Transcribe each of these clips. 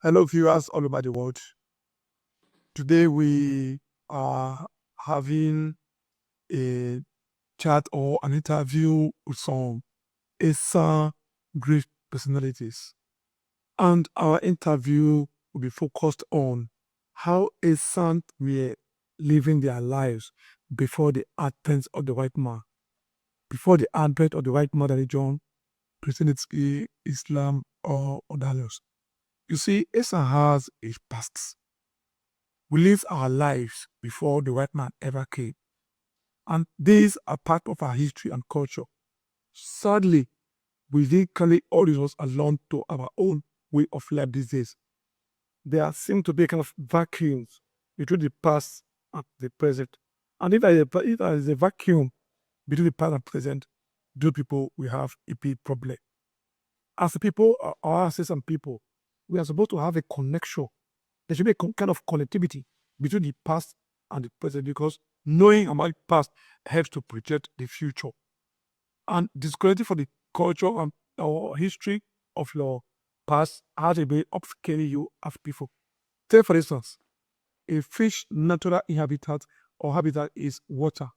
Hello, viewers all over the world. Today we are having a chat or an interview with some ESAN great personalities. And our interview will be focused on how ESAN were living their lives before the advent of the white man. Before the advent of the white man religion, Christianity, Islam, or others. You see, ESAN has a past. We lived our lives before the white man ever came. And these are part of our history and culture. Sadly, we didn't carry all these us along to our own way of life these days. There seem to be a kind of vacuums between the past and the present. And if there is a vacuum between the past and present, those people will have a big problem. As a people, or as some people, we are supposed to have a connection. There should be a kind of connectivity between the past and the present, because knowing about the past helps to project the future. And discrediting for the culture and or history of your past has a way of scaring you as people. Take, for instance, a fish natural habitat or habitat is water.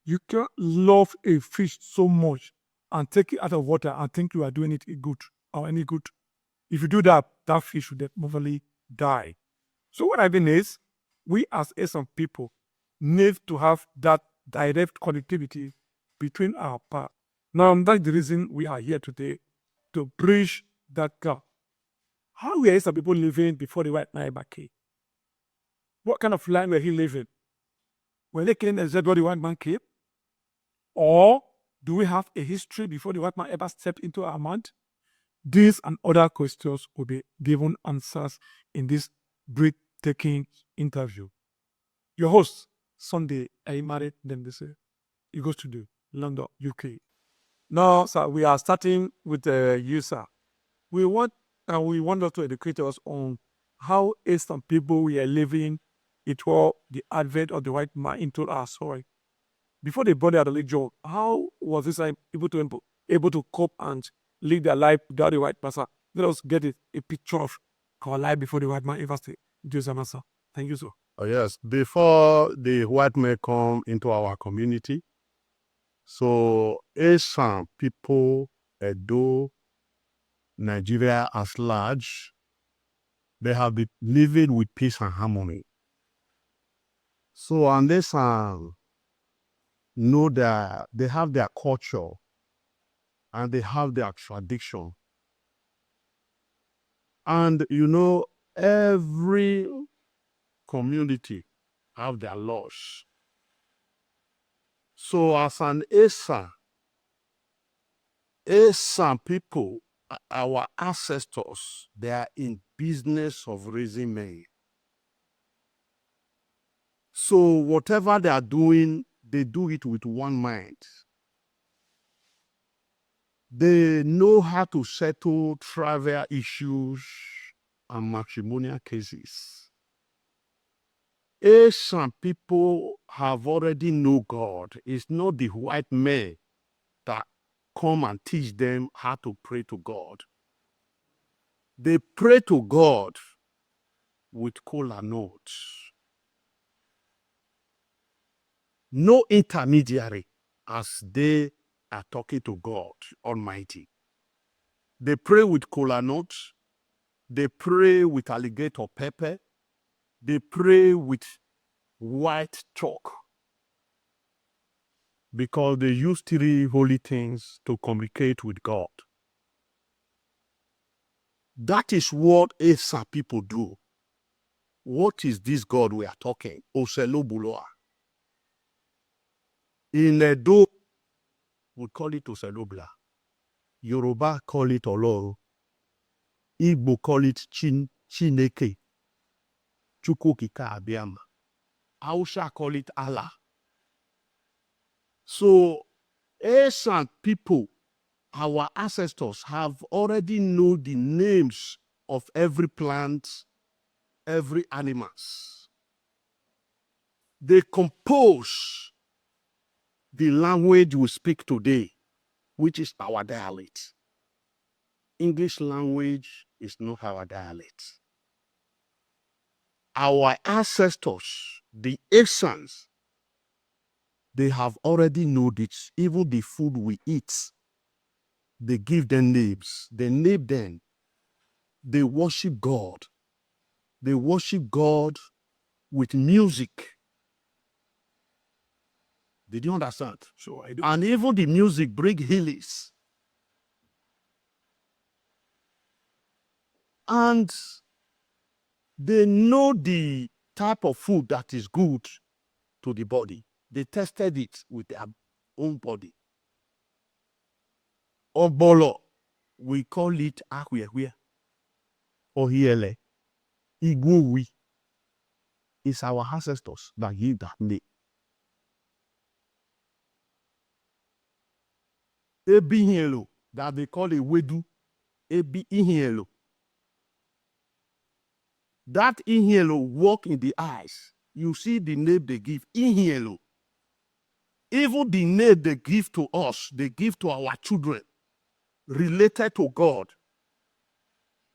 You can't love a fish so much and take it out of water and think you are doing it good or any good. If you do that, that fish will definitely die. So what I mean is, we as ESAN people need to have that direct connectivity between our paths. Now, that's the reason we are here today, to bridge that gap. How were ESAN people living before the white man came? What kind of life were he living? Were they killing exactly the white man came? Or do we have a history before the white man ever stepped into our mind? These and other questions will be given answers in this breathtaking interview. Your host, Sunday, I married them, they say. He goes to London, UK. Now, sir, we are starting with the user. We want us to educate us on how some people we are living before the advent of the white man into our soil. Before they brought their religion, how was this able to cope and live their life without the white person? Let us get a picture of our life before the white man ever stayed. Sir. Thank you, sir. Oh, yes, before the white men come into our community, so ESAN people, Edo, Nigeria as large, they have been living with peace and harmony. So unless know that they have their culture and they have their tradition. And every community have their laws. So as an ESAN people, our ancestors, they are in business of raising men. So whatever they are doing, they do it with one mind. They know how to settle trivial issues and matrimonial cases. Some people have already know God. It's not the white men that come and teach them how to pray to God. They pray to God with kola notes. No intermediary as they are talking to God Almighty. They pray with kola notes. They pray with alligator pepper. They pray with white chalk, because they use 3 holy things to communicate with God. That is what ESAN people do. What is this God we are talking? Oselobuloa. In Edo, we call it Oselobula. Yoruba call it Olo. Igbo call it Chineke. Chukwukika Abiama. Hausa call it Allah. So, ESAN people, our ancestors, have already known the names of every plant, every animals. They compose the language we speak today, which is our dialect. English language, is not our dialect. Our ancestors, the ESANs, they have already known it. Even the food we eat, they give them names. They name them. They worship God. They worship God with music. Did you understand? So I do. And even the music bring healings. And they know the type of food that is good to the body. They tested it with their own body. Obolo, we call it ahwehwe or hiele. Igwowi. It's our ancestors that give that name. Ehighaloa, that they call a wedu. Ehighaloa. That Ehighaloa walk in the eyes. You see the name they give, Ehighaloa. Even the name they give to us, they give to our children, related to God.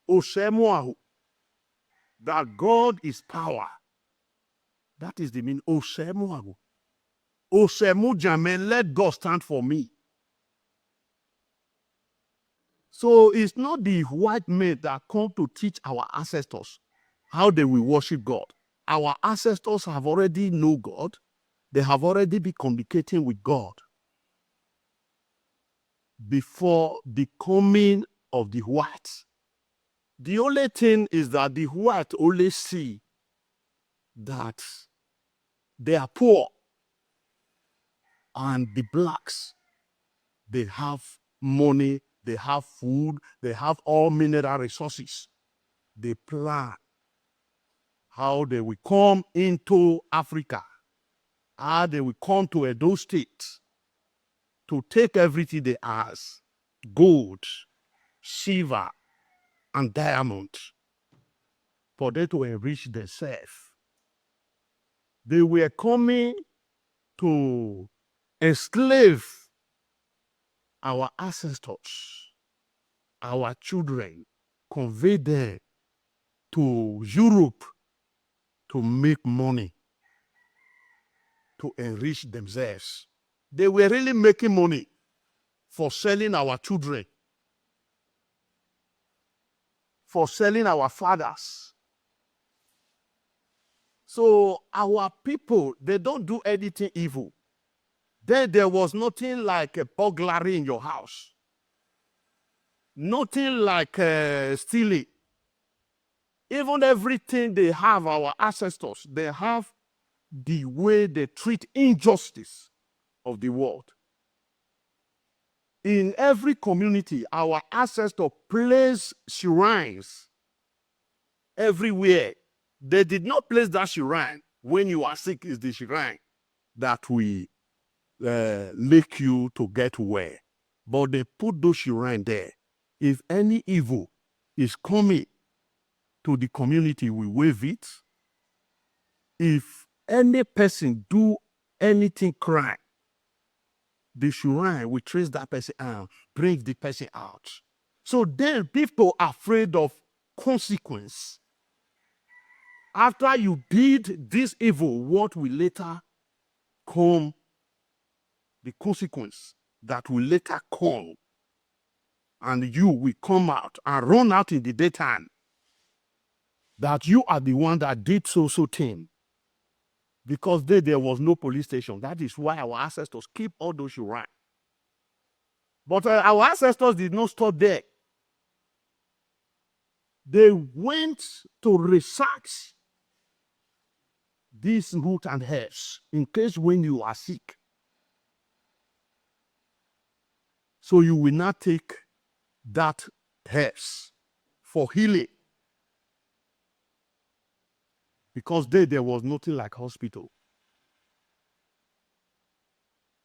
Osemuahu, that God is power. That is the meaning. Osemuahu. Osemu Jamen, let God stand for me. So it's not the white men that come to teach our ancestors how they will worship God. Our ancestors have already known God. They have already been communicating with God before the coming of the whites. The only thing is that the white only see that they are poor, and the blacks, they have money, they have food, they have all mineral resources. They plan how they will come into Africa, how they will come to Edo State to take everything they has, gold, silver, and diamond, for them to enrich themselves. They were coming to enslave our ancestors, our children, convey them to Europe to make money, to enrich themselves. They were really making money for selling our children, for selling our fathers. So our people, they don't do anything evil. Then there was nothing like a burglary in your house. Nothing like stealing. Even everything they have, our ancestors, they have the way they treat injustice of the world. In every community, our ancestors place shrines everywhere. They did not place that shrine when you are sick is the shrine that we make you to get well. But they put those shrine there. If any evil is coming to the community, we wave it. If any person do anything crime, the shrine will trace that person out, bring the person out. So then people are afraid of consequence. After you did this evil, what will later come? The consequence that will later come. And you will come out and run out in the daytime. That you are the one that did so thing. Because there was no police station. That is why our ancestors keep all those shrines. But our ancestors did not stop there. They went to research these root and herbs in case when you are sick. So you will not take that herbs for healing. Because there was nothing like hospital.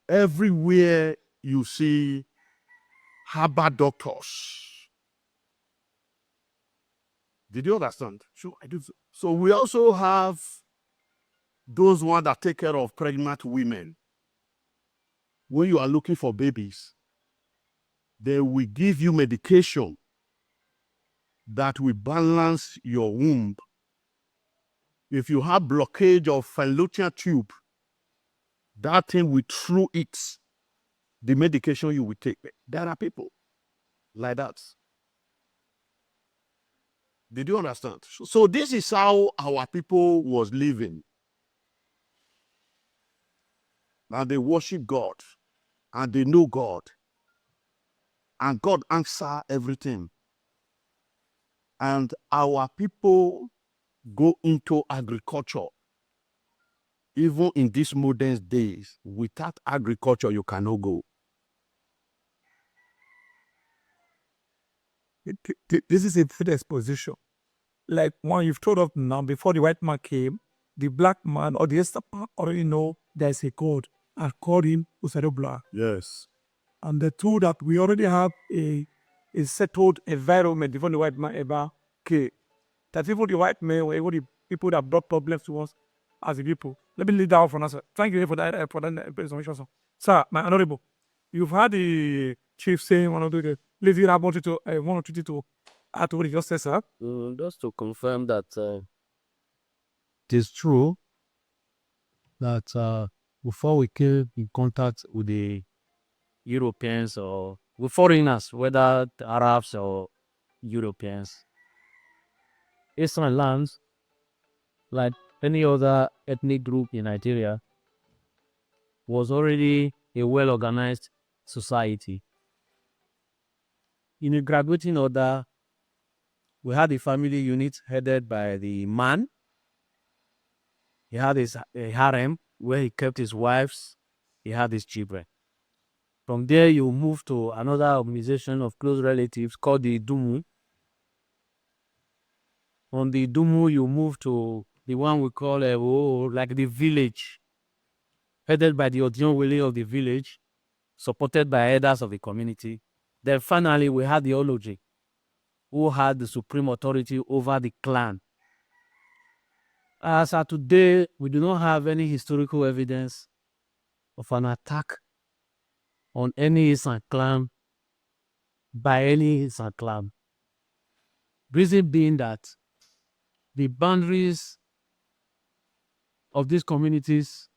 Everywhere you see herbal doctors. Did you understand? Sure, I do. So we also have those ones that take care of pregnant women. When you are looking for babies, they will give you medication that will balance your womb. If you have blockage of fallopian tube, that thing will through it the medication you will take. There are people like that. Did you understand? So this is how our people was living. And they worship God. And they know God. And God answer everything. And our people go into agriculture. Even in these modern days, without agriculture, you cannot go. This is a good exposition. Like one you've told us now, before the white man came, the black man or the Esther already know there's a God and called him Usadobla. Yes. And the two that we already have a settled environment before the white man ever came. That even the white men were even the people that brought problems to us as a people. Let me lead down for now, sir. Thank you for that information, sir. Sir, my honorable, you've had the chief saying one of the ladies I wanted to one or two to add to what he just said, sir. Just to confirm that it is true that before we came in contact with the Europeans or with foreigners, whether the Arabs or Europeans, Eastern lands, like any other ethnic group in Nigeria, was already a well-organized society. In a graduating order, we had a family unit headed by the man. He had a harem where he kept his wives, he had his children. From there, you move to another organization of close relatives called the Dumu. On the Dumu, you move to the one we call like the village, headed by the Odionwele of the village, supported by elders of the community. Then finally, we had the Ology, who had the supreme authority over the clan. As of today, we do not have any historical evidence of an attack on any ESAN clan by any ESAN clan. Reason being that the boundaries of these communities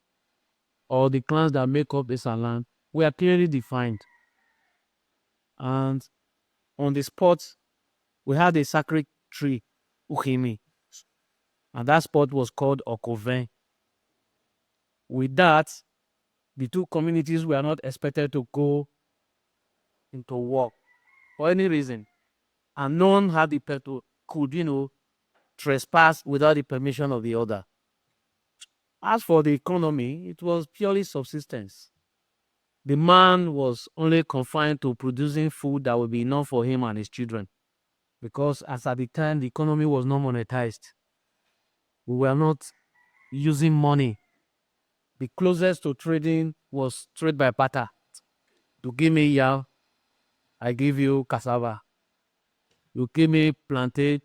or the clans that make up ESAN land were clearly defined. And on the spot, we had a sacred tree, Uhimi, and that spot was called Okoven. With that, the two communities were not expected to go into war for any reason, and none had the could trespass without the permission of the other. As for the economy, it was purely subsistence. The man was only confined to producing food that would be enough for him and his children, because as at the time the economy was not monetized, we were not using money. The closest to trading was trade by barter. You give me yam, I give you cassava. You give me plantain,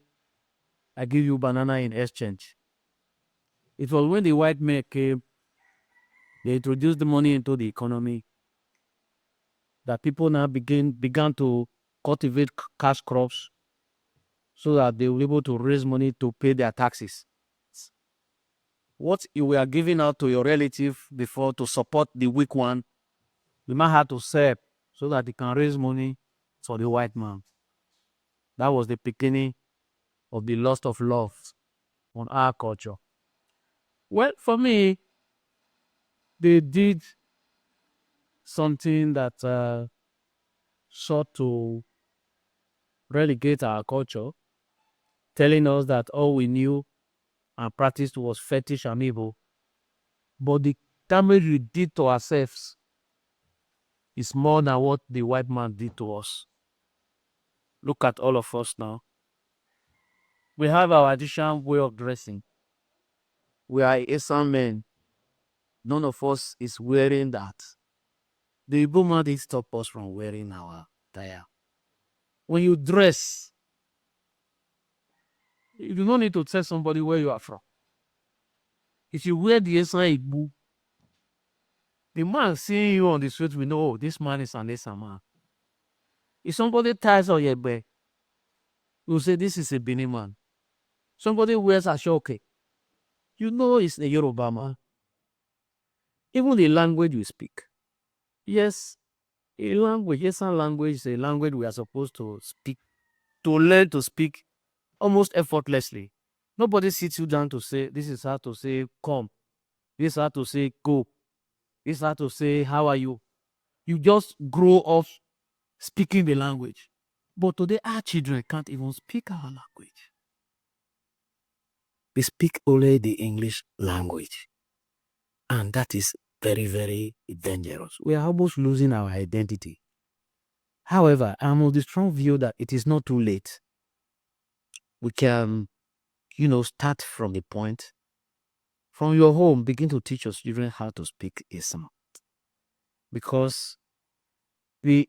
I give you banana in exchange. It was when the white men came, they introduced the money into the economy, that people now began to cultivate cash crops so that they were able to raise money to pay their taxes. What you were giving out to your relative before to support the weak one, you might have to sell so that they can raise money for the white man. That was the beginning of the loss of love on our culture. Well, for me, they did something that sought to relegate our culture, telling us that all we knew and practiced was fetish and evil. But the damage we did to ourselves is more than what the white man did to us. Look at all of us now. We have our traditional way of dressing. We are ESAN men. None of us is wearing that. The Igbo man did stop us from wearing our attire. When you dress, you do not need to tell somebody where you are from. If you wear the ESAN Igbo, the man seeing you on the street will know, oh, this man is an ESAN man. If somebody ties on your back, will say this is a Benin man. Somebody wears a shoke. You know it's a Yoruba man. Even the language we speak. Yes, a language, ESAN language is a language we are supposed to speak, to learn to speak almost effortlessly. Nobody sits you down to say, this is how to say come. This is how to say go. This is how to say how are you. You just grow up speaking the language. But today our children can't even speak our language. They speak only the English language. And that is very, very dangerous. We are almost losing our identity. However, I'm of the strong view that it is not too late. We can, start from the point. From your home, begin to teach your children how to speak ESAN. Because the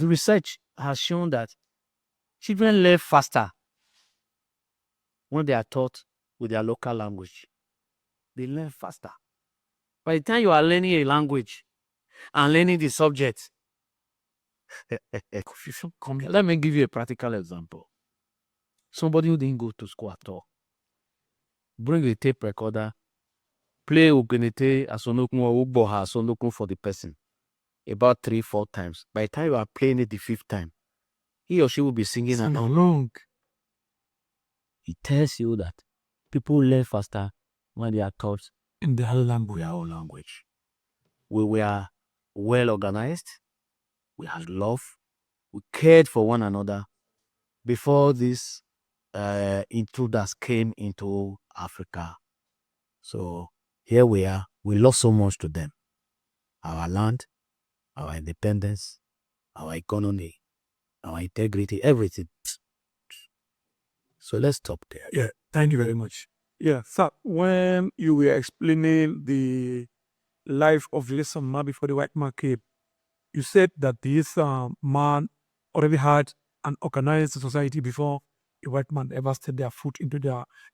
research has shown that children learn faster when they are taught with their local language. They learn faster. By the time you are learning a language and learning the subject, confusion comes. Let me give you a practical example. Somebody who didn't go to school at all, bring a tape recorder, play Ogenete Asonokun or Ugboha Asonokun for the person about 3-4 times. By the time you are playing it the 5th time, he or she will be singing along. It tells you that people learn faster when they are taught in their own language. We were well organized. We had love. We cared for one another before these intruders came into Africa. So here we are. We lost so much to them. Our land, our independence, our economy, our integrity, everything. So let's stop there. Yeah, thank you very much. Yeah, sir, when you were explaining the life of the ESAN man before the white man came, you said that the ESAN man already had an organized society before a white man ever set their foot into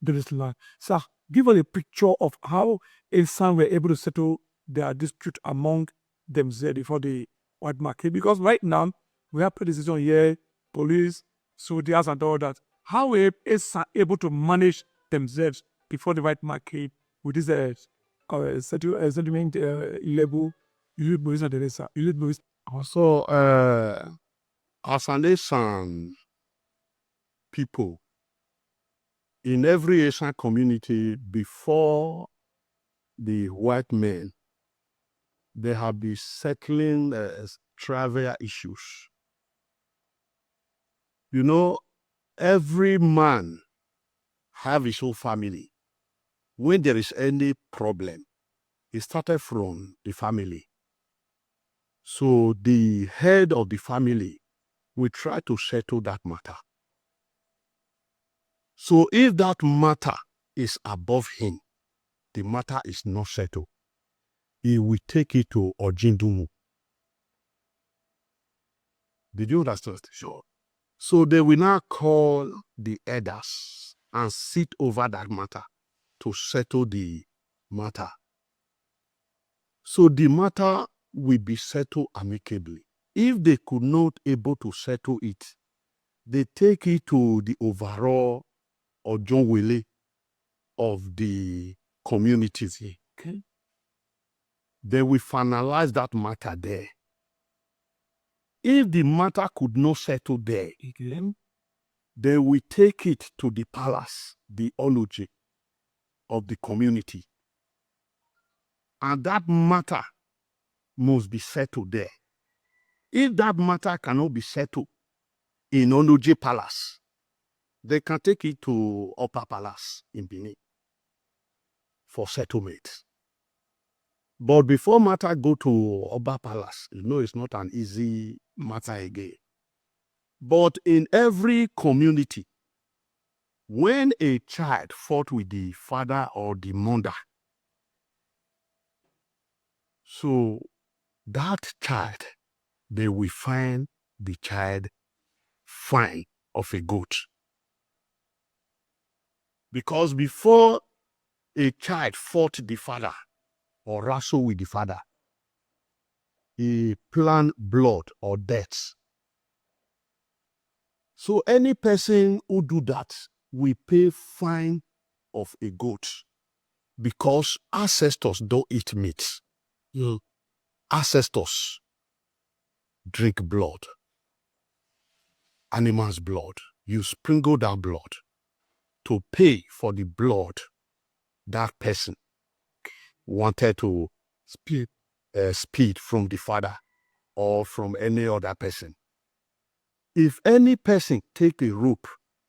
this land. Sir, give us a picture of how ESAN were able to settle their dispute among themselves before the white man came. Because right now, we have predecision here, police, soldiers, and all that. How were ESAN able to manage themselves before the white man came with this settlement level? So, as an ESAN people, in every ESAN community before the white men, they have been settling trivial issues. Every man have his own family. When there is any problem, it started from the family. So the head of the family will try to settle that matter. So if that matter is above him, the matter is not settled. He will take it to Ojindumu. Did you understand? Sure. So they will now call the elders and sit over that matter to settle the matter. So the matter will be settled amicably. If they could not able to settle it, they take it to the overall Ojonwele of the communities. Okay. They will finalize that matter there. If the matter could not settle there, they will take it to the palace, the ology of the community. And that matter must be settled there. If that matter cannot be settled in Onoje Palace, they can take it to Upper Palace in Benin for settlement. But before matter go to Upper Palace, it's not an easy matter again. But in every community, when a child fought with the father or the mother, so that child, they will find the child fine of a goat. Because before a child fought the father or wrestled with the father, he planned blood or death. So any person who do that will pay fine of a goat because ancestors don't eat meat. Ancestors drink blood, animal's blood. You sprinkle that blood to pay for the blood that person wanted to speed from the father or from any other person. If any person take a rope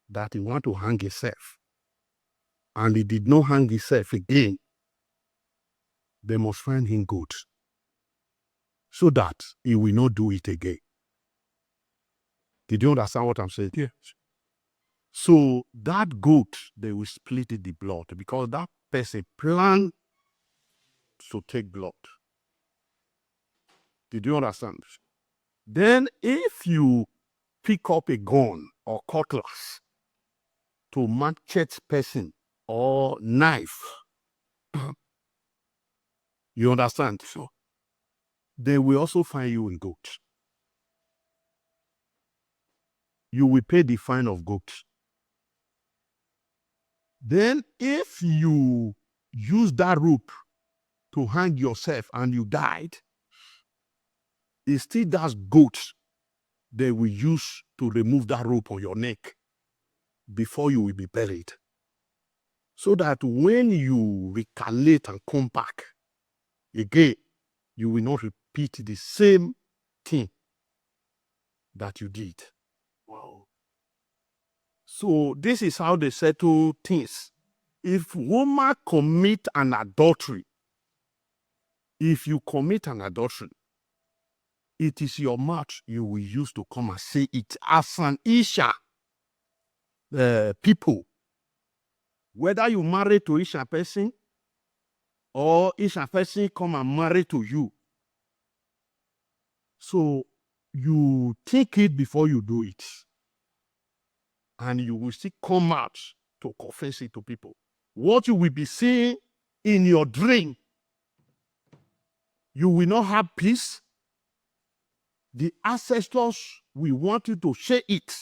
that he want to hang himself and he did not hang himself again, they must find him good so that he will not do it again. Did you understand what I'm saying? Yes. So that goat, they will split the blood because that person planned to take blood. Did you understand? Then if you pick up a gun or cutlass to machete person or knife, you understand? So they will also find you in goat. You will pay the fine of goat. Then if you use that rope to hang yourself and you died, it's still that goat they will use to remove that rope on your neck before you will be buried. So that when you recalculate and come back again, you will not repeat the same thing that you did. Wow. So this is how they settle things. If woman commit an adultery, if you commit an adultery, it is your mouth you will use to come and say it as an Isha people. Whether you marry to Isha person or Isha person come and marry to you. So you take it before you do it. And you will still come out to confess it to people. What you will be seeing in your dream, you will not have peace. The ancestors will want you to share it.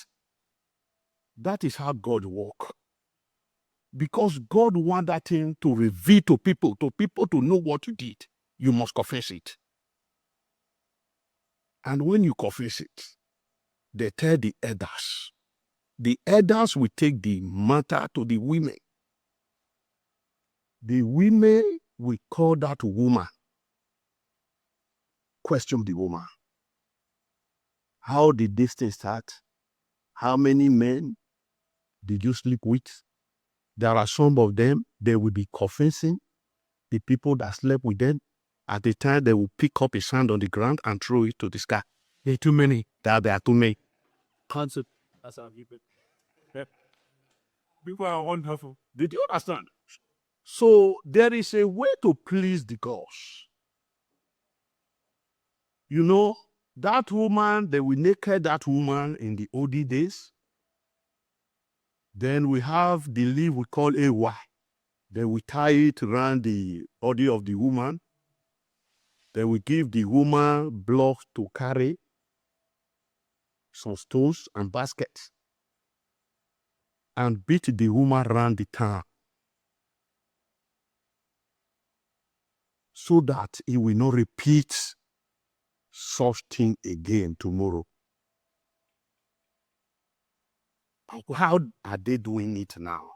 That is how God works. Because God wants that thing to reveal to people to know what you did. You must confess it. And when you confess it, they tell the elders. The elders will take the matter to the women. The women will call that woman. Question the woman. How did this thing start? How many men did you sleep with? There are some of them, they will be confessing the people that slept with them. At the time, they will pick up a sand on the ground and throw it to the sky. There are too many. There are too many. Concept. That's how people. People are wonderful. Did you understand? So there is a way to please the gods. You know, that woman, they will naked that woman in the old days. Then we have the leaf we call AY. Then we tie it around the body of the woman. Then we give the woman blocks to carry, some stones and baskets, and beat the woman around the town so that it will not repeat such thing again tomorrow. How are they doing it now?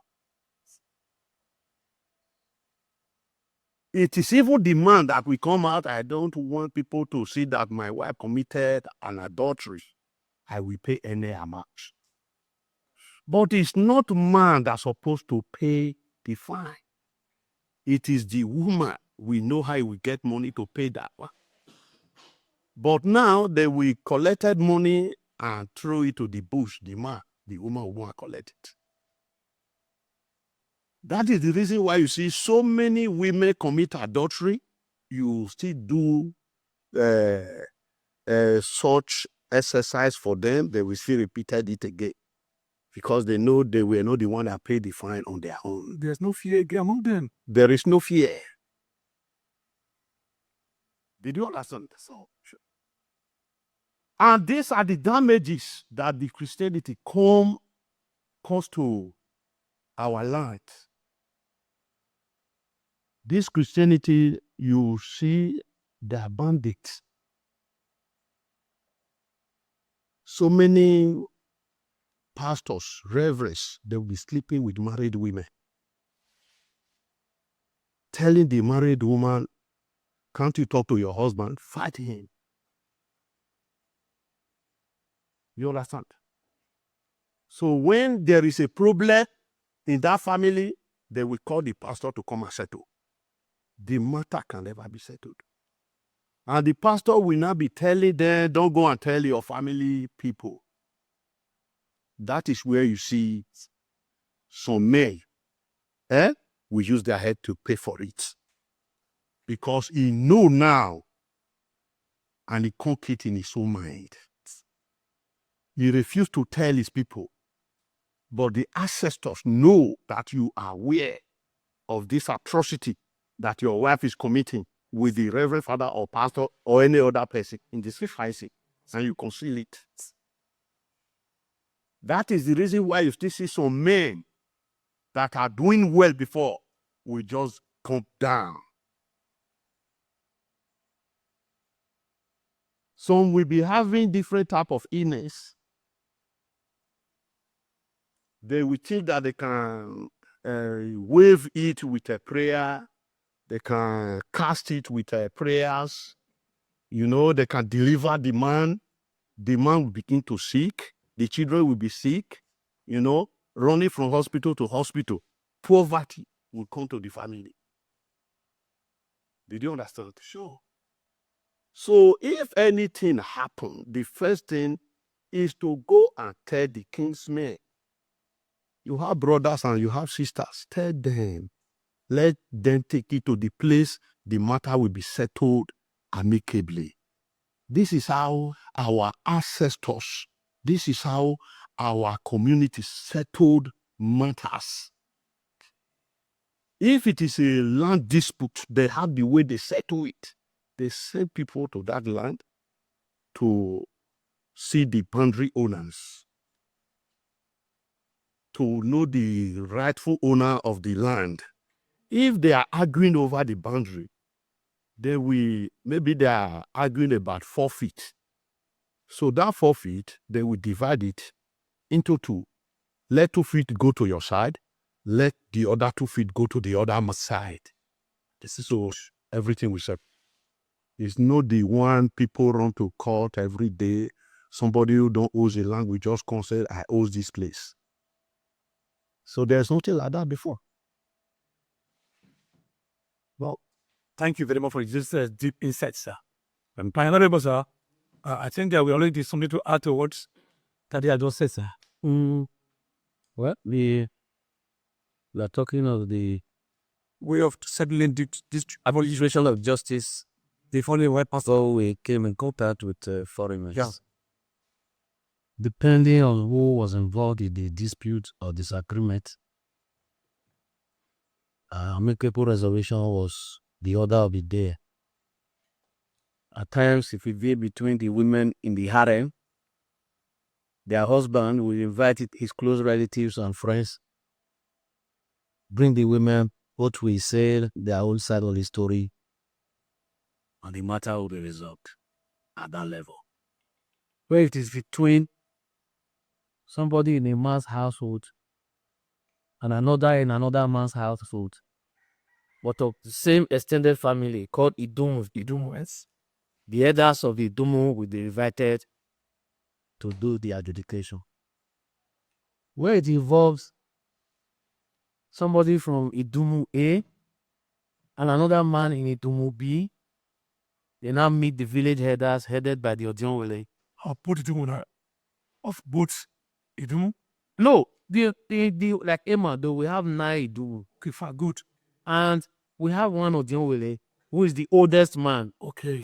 It is even the man that will come out. I don't want people to see that my wife committed an adultery. I will pay any amount. But it's not man that's supposed to pay the fine. It is the woman. We know how we get money to pay that one. But now they will collected money and throw it to the bush. The woman will want to collect it. That is the reason why you see so many women commit adultery. You still do such exercise for them. They will still repeat it again because they know they were not the one that paid the fine on their own. There's no fear among them. There is no fear. Did you understand? So, And these are the damages that the Christianity cause to our land. This Christianity, you see, they are bandits. So many pastors, reverends, they will be sleeping with married women, telling the married woman, can't you talk to your husband? Fight him. You understand? So when there is a problem in that family, they will call the pastor to come and settle. The matter can never be settled. And the pastor will not be telling them, don't go and tell your family people. That is where you see some men will use their head to pay for it. Because he know now, and he can't keep it in his own mind. He refused to tell his people. But the ancestors know that you are aware of this atrocity that your wife is committing with the reverend father or pastor or any other person in the sacrificing, and you conceal it. That is the reason why you still see some men that are doing well before will just come down. Some will be having different type of illness. They will think that they can wave it with a prayer. They can cast it with prayers. They can deliver the man. The man will begin to sick. The children will be sick. Running from hospital to hospital. Poverty will come to the family. Did you understand? Sure. So if anything happened, the first thing is to go and tell the king's men. You have brothers and you have sisters. Tell them. Let them take it to the place the matter will be settled amicably. This is how our ancestors, this is how our community settled matters. If it is a land dispute, they have the way they settle it. They send people to that land to see the boundary owners, to know the rightful owner of the land. If they are arguing over the boundary, maybe they are arguing about 4 feet. So that 4 feet, they will divide it into 2. Let 2 feet go to your side. Let the other 2 feet go to the other side. This is so everything we said. It's not the one people run to court every day. Somebody who don't own the land will just come say, I own this place. So there's nothing like that before. Well, thank you very much for this deep insight, sir. And Honorable, sir, I think that we already something to add to what Tadi had just said, sir. Well, we are talking of the way of settling this administration of justice before the white pastor. before we came in contact with foreigners. Yeah. Depending on who was involved in the dispute or disagreement, amicable resolution was the order of the day. At times, if it be between the women in the harem, their husband will invite his close relatives and friends, bring the women, both will say their own side of the story, and the matter will be resolved at that level. Where it is between somebody in a man's household and another in another man's household, but of the same extended family called Idumu, the elders of the Idumu will be invited to do the adjudication. Where it involves somebody from Idumu A and another man in Idumu B, they now meet the village headers headed by the Odionwele. I'll put Idumu of both Idumu. No, the like Emma, though we have 9 Idumu. Okay, fine, good. And we have one Odionwele who is the oldest man. Okay.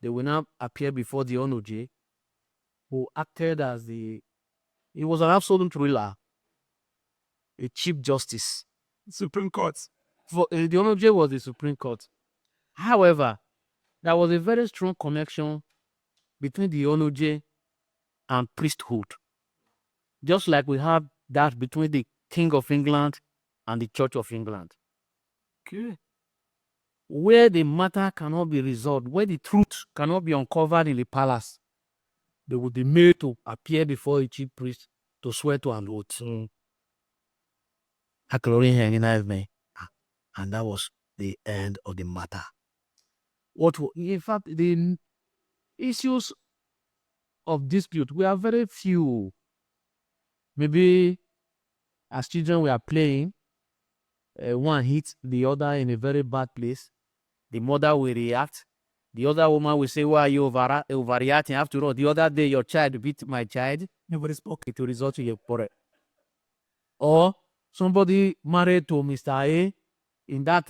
They will now appear before the Onoje, who acted as he was an absolute ruler, a chief justice. Supreme Court. For the Onoje was the Supreme Court. However, there was a very strong connection between the Onoje and priesthood. Just like we have that between the King of England and the Church of England. Okay. Where the matter cannot be resolved, where the truth cannot be uncovered in the palace, they would be made to appear before a chief priest to swear to an oath. And that was the end of the matter. In fact, the issues of dispute, we are very few. Maybe as children we are playing, one hits the other in a very bad place. The mother will react. The other woman will say, why are you overreacting? After all, the other day your child beat my child. Nobody spoke it to result to your quarrel. Or somebody married to Mr. A in that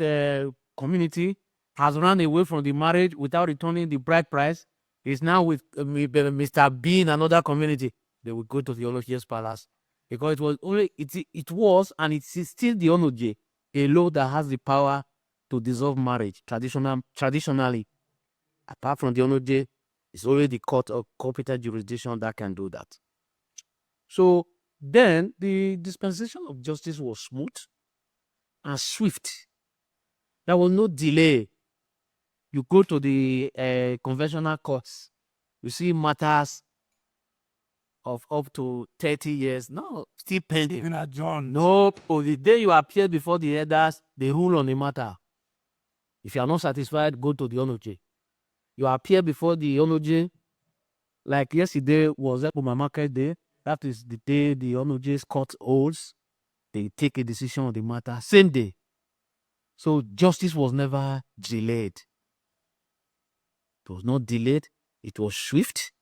community has run away from the marriage without returning the bride price. Is now with Mr. B in another community. They will go to the Oloje's palace because it was only it was and it is still the Oloje alone that has the power to dissolve marriage traditionally. Apart from the Oloje, it's only the court of competent jurisdiction that can do that. So then the dispensation of justice was smooth and swift. There was no delay. You go to the conventional courts, you see matters of up to 30 years. No, still pending. No, the day you appear before the elders, they rule on the matter. If you are not satisfied, go to the Onoje. You appear before the Onoje, like yesterday was my market day. That is the day the Onoje's court holds. They take a decision on the matter, same day. So justice was never delayed. It was not delayed. It was swift.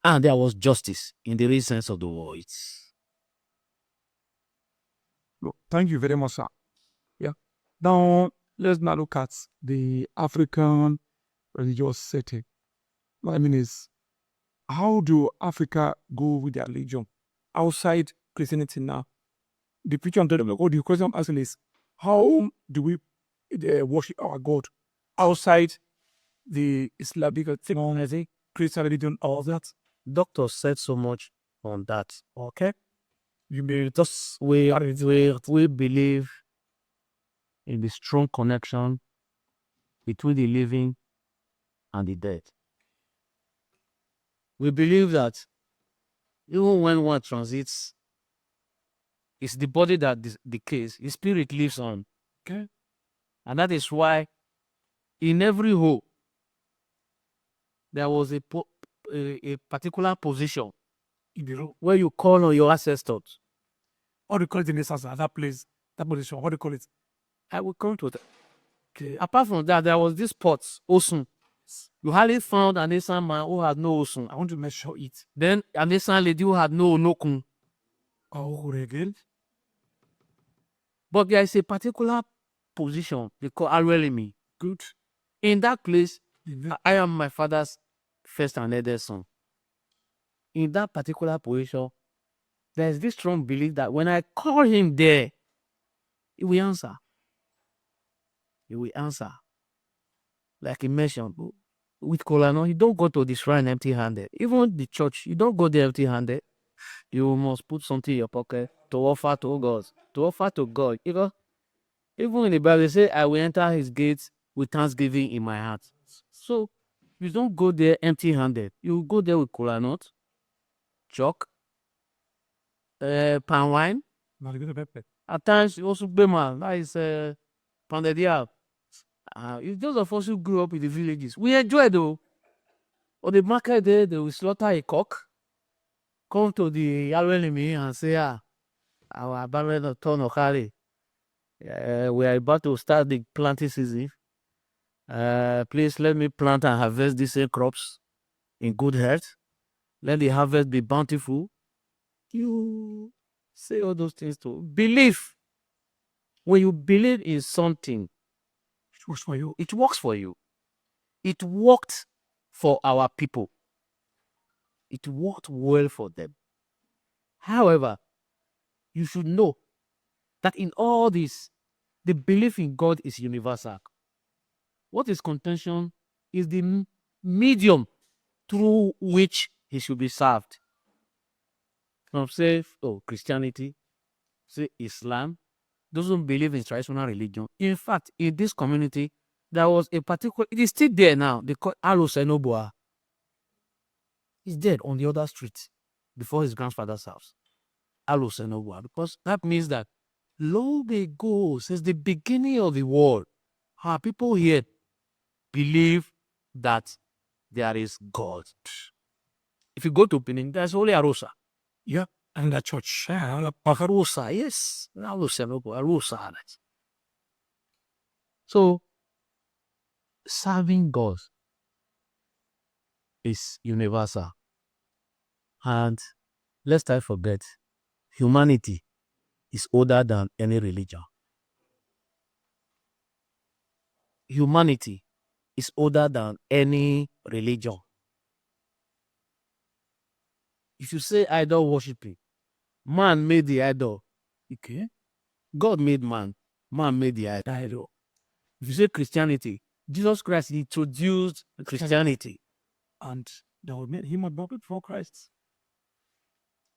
And there was justice in the real sense of the word. Thank you very much, sir. Yeah. Now, let's now look at the African religious setting. What I mean is, how do Africa go with their religion outside Christianity now? The preacher on them, the question I'm asking is, how do we worship our God outside the Islamic thing, Christian religion, all that? Doctor said so much on that. Okay. You may just we believe in the strong connection between the living and the dead. We believe that even when one transits, it's the body that decays, the spirit lives on. Okay. And that is why in every hole there was a particular position in the room where you call on your ancestors. What do you call it in this house, that place, that position? What do you call it? I will come to that. Okay. Apart from that, there was this pot, Osun. You hardly found an ESAN man who had no Osun. I want to measure it. Then an ESAN lady who had no Onokun. Oh, again. But there is a particular position they call Arwelimi. Good. In that place, I am my father's first and eldest son. In that particular position, there is this strong belief that when I call him there, he will answer. He will answer. Like he mentioned, with COLONIAL, you don't go to the shrine empty-handed. Even the church, you don't go there empty-handed. You must put something in your pocket to offer to God. To offer to God. Even in the Bible, they say, I will enter his gates with thanksgiving in my heart. So, you don't go there empty-handed. You go there with COLONIAL, chalk, palm wine. At times, you also bema. That is pounded yam. It's those of us who grew up in the villages. We enjoy though. On the market day, they will slaughter a cock, come to the Alwenimi and say, our barren of ton of carry. We are about to start the planting season. Please let me plant and harvest these same crops in good health. Let the harvest be bountiful. You say all those things too. Belief. When you believe in something, it works for you. It works for you. It worked for our people. It worked well for them. However, you should know that in all this, the belief in God is universal. What is contention is the medium through which he should be served. Some say, oh, Christianity, say Islam, those who believe in traditional religion. In fact, in this community, there was a particular, it is still there now, they call Alosenoboa. He's dead on the other street before his grandfather's house. Alosenoboa, because that means that long ago, since the beginning of the world, people here believe that there is God. If you go to Benin, there's only Arosa. Yeah, and the church. Arosa, yes. Arosa. So, serving God is universal. And lest I forget, humanity is older than any religion. Humanity is older than any religion. If you say idol worshiping, man made the idol. Okay. God made man. Man made the idol. If you say Christianity, Jesus Christ introduced Christianity. And they will make him a prophet for Christ.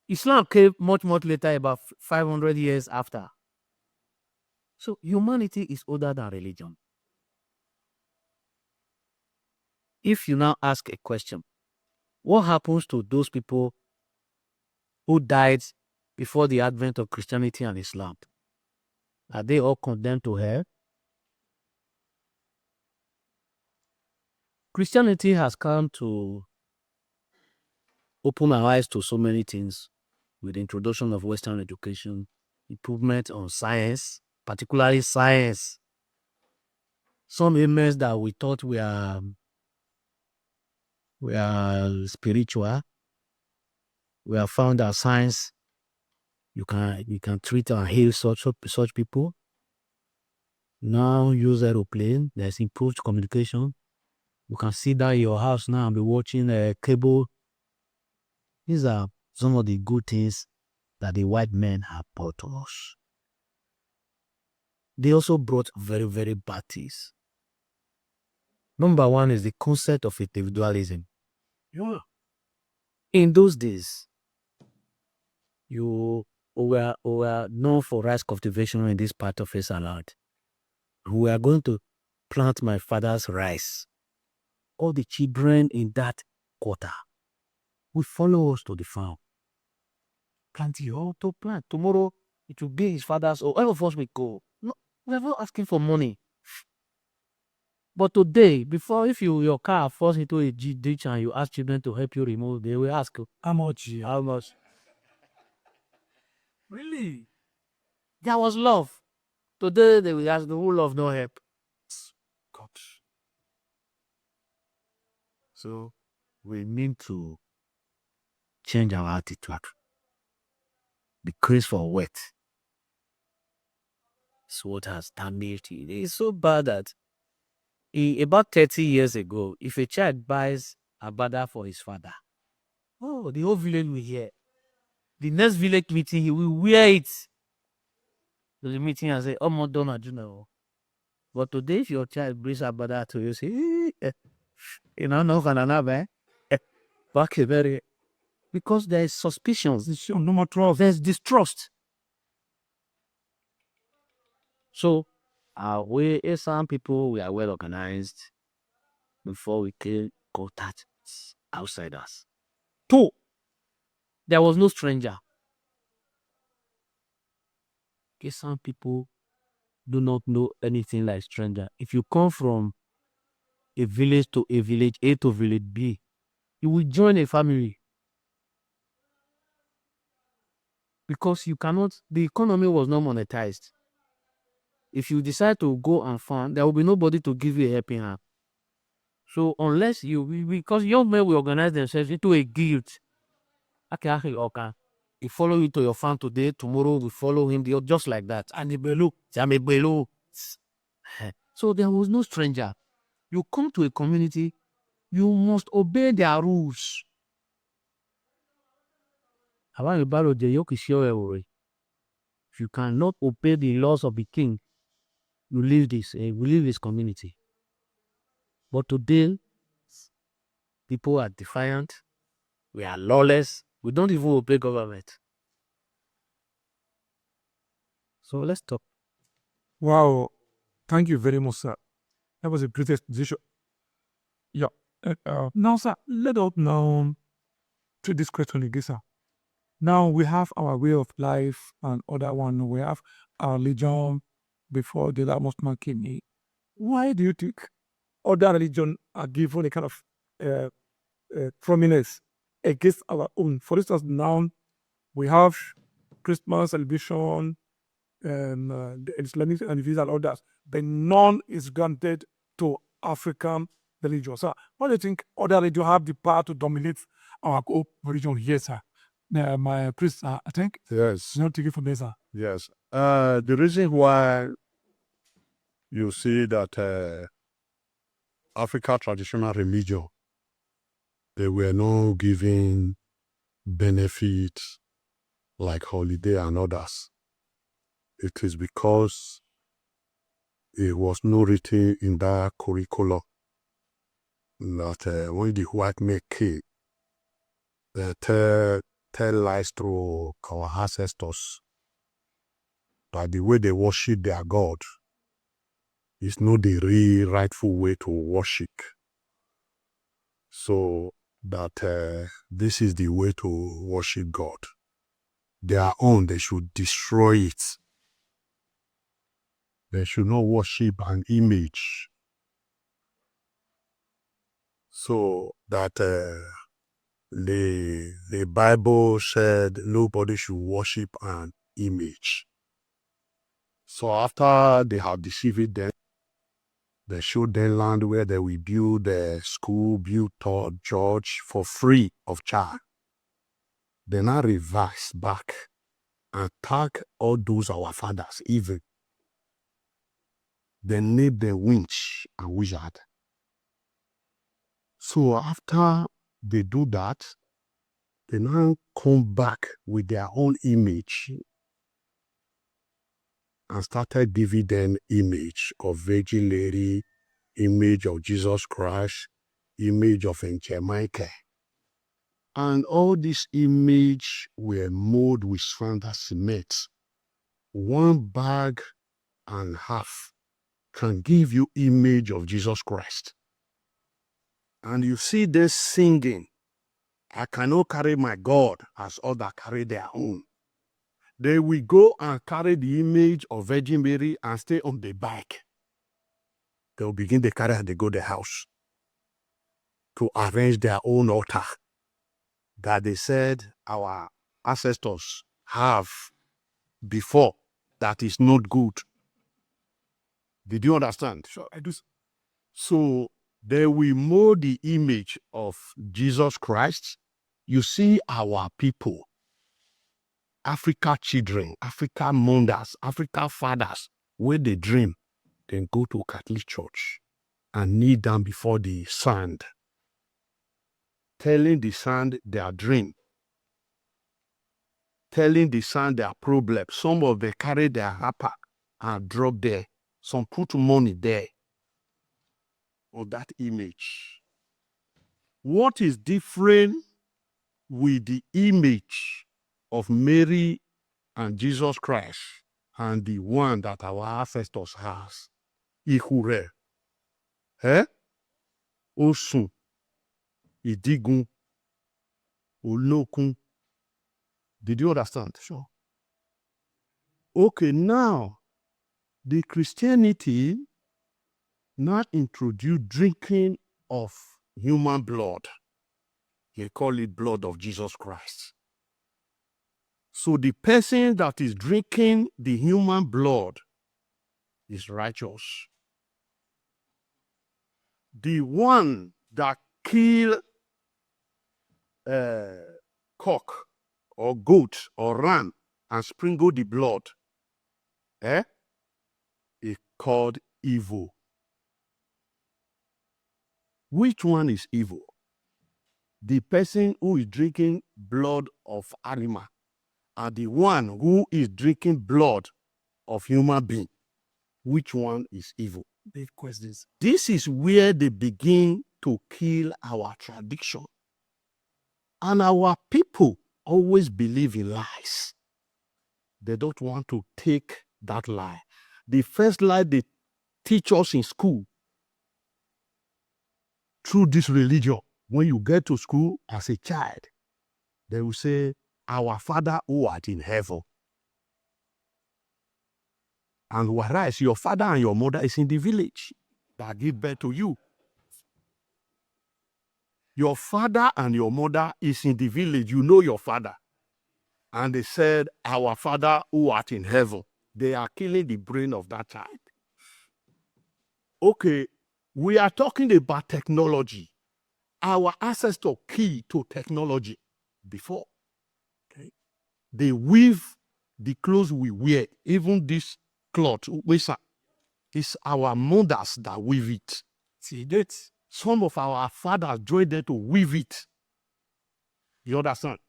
Islam came much, much later, about 500 years after. So humanity is older than religion. If you now ask a question, what happens to those people who died before the advent of Christianity and Islam? Are they all condemned to hell? Christianity has come to open our eyes to so many things with the introduction of Western education, improvement on science, particularly science. Some ailments that we thought were spiritual, we have found that science, you can treat and heal such people. Now use aeroplane, there's improved communication. You can sit down in your house now and be watching a cable. These are some of the good things that the white men have brought to us. They also brought very, very bad things. Number one is the concept of individualism. Yeah. In those days, you were known for rice cultivation in this part of Ehighaloa. We are going to plant my father's rice. All the children in that quarter will follow us to the farm. Plant to plant. Tomorrow it will be his father's, or all of us will go. No, we're not asking for money. But today, if your car falls into a ditch and you ask children to help you remove, they will ask you, How much? how much? Really? There was love. Today they will ask, the whole love no help. God. So we need to change our attitude. The craze for wealth is what has damaged it. It's so bad that about 30 years ago, if a child buys a brother for his father, oh, the whole village will hear. The next village meeting, he will wear it to the meeting and say, oh, my donor, you know. But today, if your child brings a brother to you, say, you know, no, back very, because there is suspicions. No more trust. There's distrust. So, we ESAN people, we are well organized before we can contact outsiders. 2, there was no stranger. ESAN people do not know anything like stranger. If you come from a village to a village A to village B, you will join a family. Because you cannot, the economy was not monetized. If you decide to go and farm, there will be nobody to give you a helping hand. So unless because young men will organize themselves into a guild. Okay. He follow you to your farm today, tomorrow we follow him, just like that. And below. So there was no stranger. You come to a community, you must obey their rules. If you cannot obey the laws of the king, you leave this community. But today, People are defiant. We are lawless. We don't even obey government. So let's talk. Wow. Thank you very much, sir. That was a great exposition. Yeah. Now, sir, let us now treat this question again, sir. Now we have our way of life and other one. We have our religion before the last man came in. Why do you think other religion are given a kind of prominence against our own? For instance, now we have Christmas celebration, the Islamic anniversary and others, but none is granted to African religion. Sir, what do you think other religion have the power to dominate our religion here, sir? My priest, I think, Yes. not taking from there, sir. Yes. The reason why you see that Africa traditional religion, they were not giving benefits like holiday and others. It is because it was not written in that curriculum that when the white man came, they tell lies through our ancestors that the way they worship their God is not the real rightful way to worship. So that this is the way to worship God. Their own, they should destroy it. They should not worship an image. So that the Bible said nobody should worship an image. So after they have deceived them, they showed them land where they will build a school, build a church for free of charge. They now reverse back and tag all those our fathers even. They name the witch and wizard. So after they do that, they now come back with their own image and started giving them image of Virgin Lady, image of Jesus Christ, image of Angel Michael. And all these images were molded with standard cement. 1 bag and half can give you image of Jesus Christ. And you see them singing, I cannot carry my God as others carry their own. They will go and carry the image of Virgin Mary and stay on the bike. They will begin to carry and they go to the house to arrange their own altar that they said our ancestors have before that is not good. Did you understand? Sure, I do. So they will mold the image of Jesus Christ. You see our people, Africa children, Africa mothers, Africa fathers, when they dream, then go to Catholic church and kneel down before the sand, telling the sand their dream, telling the sand their problem. Some of them carry their harper and drop there. Some put money there on that image. What is different with the image of Mary and Jesus Christ and the one that our ancestors has? Ihure, Osun, Idigun, Olokun. Did you understand? Sure. Okay, now the Christianity now introduce drinking of human blood. They call it blood of Jesus Christ. So the person that is drinking the human blood is righteous. The one that kill cock or goat or ram and sprinkle the blood, is called evil. Which one is evil? The person who is drinking blood of animal and the one who is drinking blood of human being. Which one is evil? Big questions. This is where they begin to kill our tradition. And our people always believe in lies. They don't want to take that lie. The first lie they teach us in school through this religion, when you get to school as a child, they will say, our Father who art in heaven. And whereas your father and your mother is in the village that give birth to you. Your father and your mother is in the village. You know your father. And they said, our Father who art in heaven. They are killing the brain of that child. Okay, we are talking about technology. Our ancestors key to technology before. Okay. They weave the clothes we wear, even this cloth, it's our mothers that weave it. See that? Some of our fathers joined them to weave it. You understand?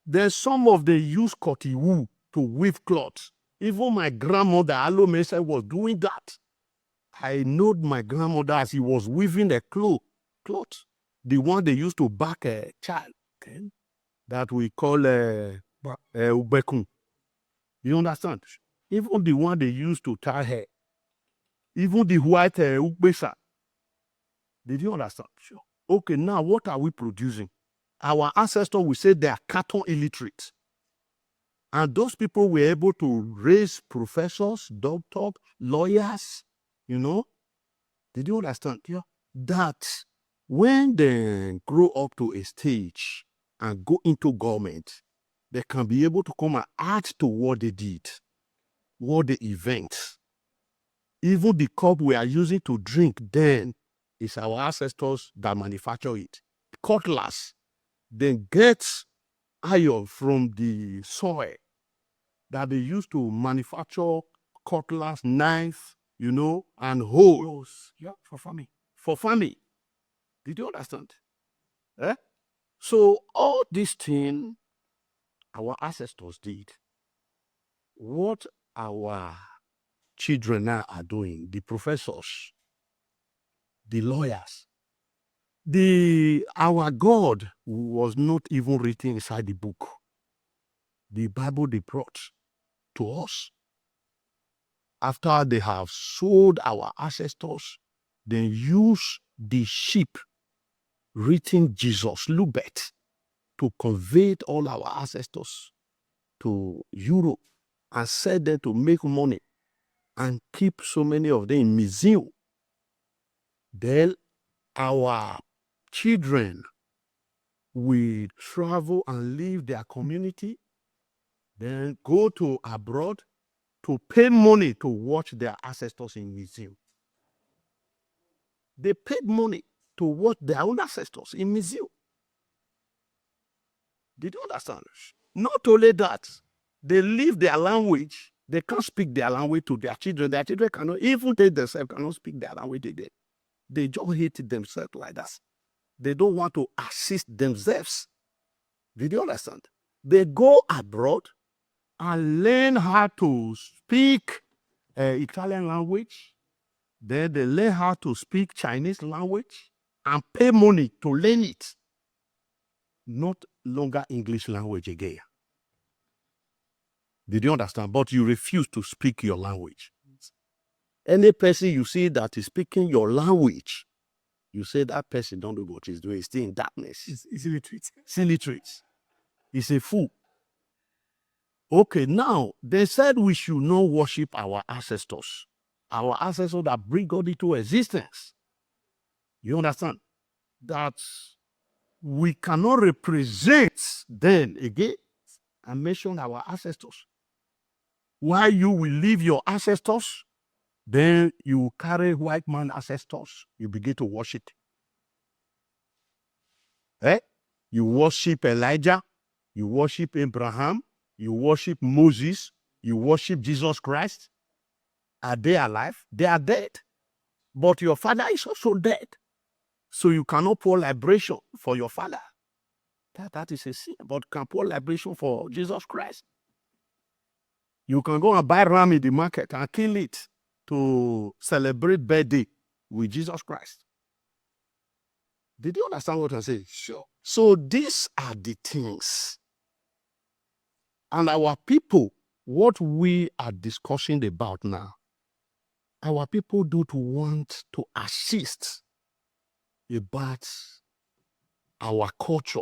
Then some of them use cotton wool to weave cloths. Even my grandmother, Alomesa, was doing that. I know my grandmother as he was weaving a cloth, the one they used to back a child, okay, that we call ubekun. You understand? Even the one they used to tie hair, even the white ubesa. Did you understand? Sure. Okay, now what are we producing? Our ancestors will say they are carton illiterate. And those people were able to raise professors, doctors, lawyers, you know. Did you understand? Yeah. That when they grow up to a stage and go into government, they can be able to come and add to what they did, what they invent. Even the cup we are using to drink then is our ancestors that manufacture it. Cutlass, they get iron from the soil that they used to manufacture cutlass, knife, you know, and hoes. Yeah, for farming. For farming. Did you understand? Eh? So all these things our ancestors did. What our children now are doing, the professors, the lawyers, our God was not even written inside the book. The Bible they brought to us. After they have sold our ancestors, they use the sheep written Jesus, Lubet, to convey all our ancestors to Europe and sell them to make money and keep so many of them in museum. Then our children will travel and leave their community, then go to abroad to pay money to watch their ancestors in museum. They paid money to watch their own ancestors in museum. Did you understand? Not only that, they leave their language. They can't speak their language to their children. Their children cannot, even they themselves cannot speak their language again. They just hate themselves like that. They don't want to assist themselves. Did you understand? They go abroad and learn how to speak Italian language. Then they learn how to speak Chinese language and pay money to learn it. Not longer English language again. Did you understand? But you refuse to speak your language. Any person you see that is speaking your language, you say that person don't know what he's doing. He's still in darkness. It's illiterate. It's illiterate. He's a fool. Okay, now, they said we should not worship our ancestors. Our ancestors that bring God into existence. You understand? That we cannot represent them again and mention our ancestors. While you will leave your ancestors, then you carry white man ancestors, you begin to worship. You worship Elijah, you worship Abraham, you worship Moses, you worship Jesus Christ. Are they alive? They are dead. But your father is also dead. So you cannot pour liberation for your father. That is a sin. But you can pour liberation for Jesus Christ. You can go and buy ram in the market and kill it to celebrate birthday with Jesus Christ. Did you understand what I say? Sure. So these are the things. And our people, what we are discussing about now, our people do to want to assist about our culture,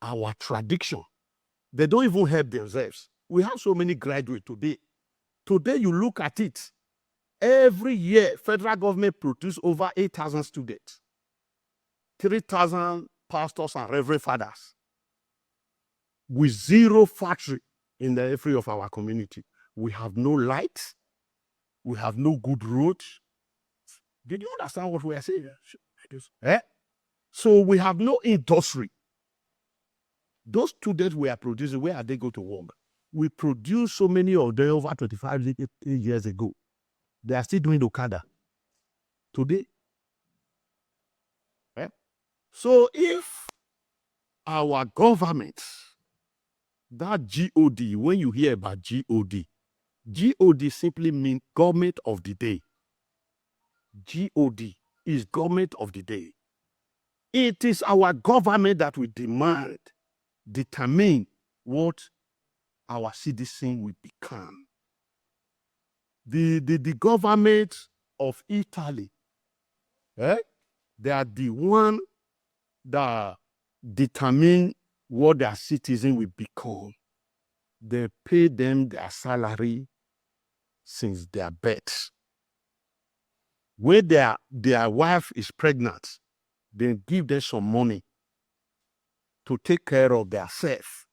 our tradition. They don't even help themselves. We have so many graduates today. Today, you look at it. Every year, federal government produce over 8,000 students, 3,000 pastors and reverend fathers, with zero factory in the every of our community. We have no light. We have no good road. Did you understand what we are saying? Eh? So we have no industry. Those students we are producing, where are they going to work? We produced so many of them over 25 years ago. They are still doing Okada today. Eh? So if our government, that GOD, when you hear about GOD, GOD simply means government of the day. GOD is government of the day. It is our government that will determine what our citizen will become. The government of Italy, they are the one that determine what their citizen will become. They pay them their salary since their birth. When their wife is pregnant, they give them some money to take care of their self.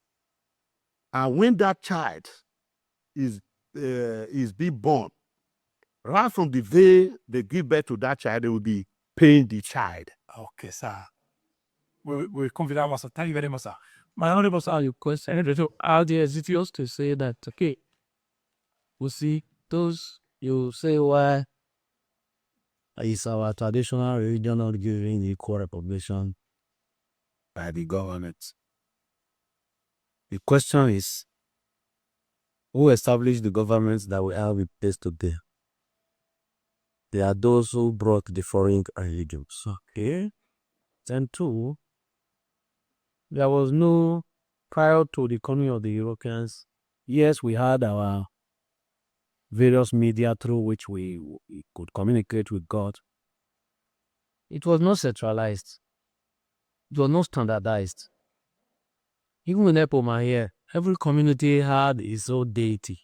And when that child is being born, right from the day they give birth to that child, they will be paying the child. Okay, sir. We're confident, sir. Thank you very much, sir. My honorable sir, Your question, so are the hesitants to say that, okay, we see those, you say why is our traditional religion not giving equal recognition by the government? The question is, who established the governments that we have in place today? They are those who brought the foreign religions. Okay. Then two, there was no, prior to the coming of the Europeans, yes, we had our various media through which we could communicate with God. It was not centralized. It was not standardized. Even in Epoma here, every community had its own deity.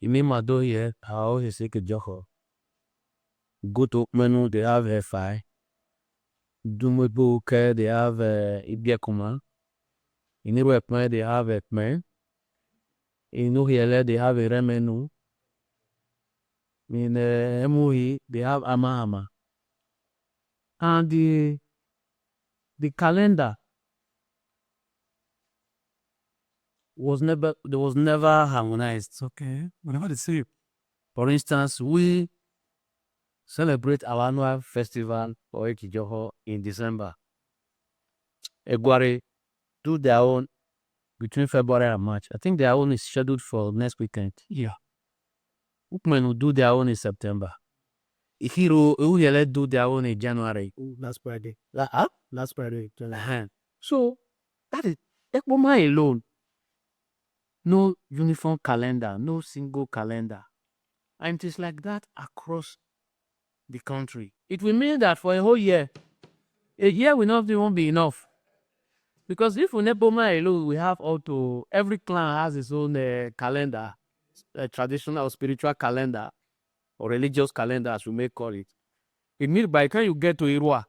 Imimado here, how he say Joho. Go to Menu, they have Fi. Dumwebuke, they have Ibiakuma. In Iruepme, they have Epme. In Uhiele, they have a Remenu. In Emuhi, they have Amahama. And the calendar was never harmonized. okay. Whenever they say, For instance, we celebrate our annual festival for Ekijoho in December. Egware do their own between February and March. I think their own is scheduled for next weekend. yeah. Ukmen will do their own in September. Ihiro Uyele do their own in January. Last Friday. Last Friday. So that is Ekpoma alone. No uniform calendar, no single calendar. And it is like that across the country. It will mean that for a whole year, a year will not even be enough. Because if we Nepoma alone, we have every clan has its own calendar, a traditional or spiritual calendar, or religious calendar, as we may call it. It means by the time you get to Irua,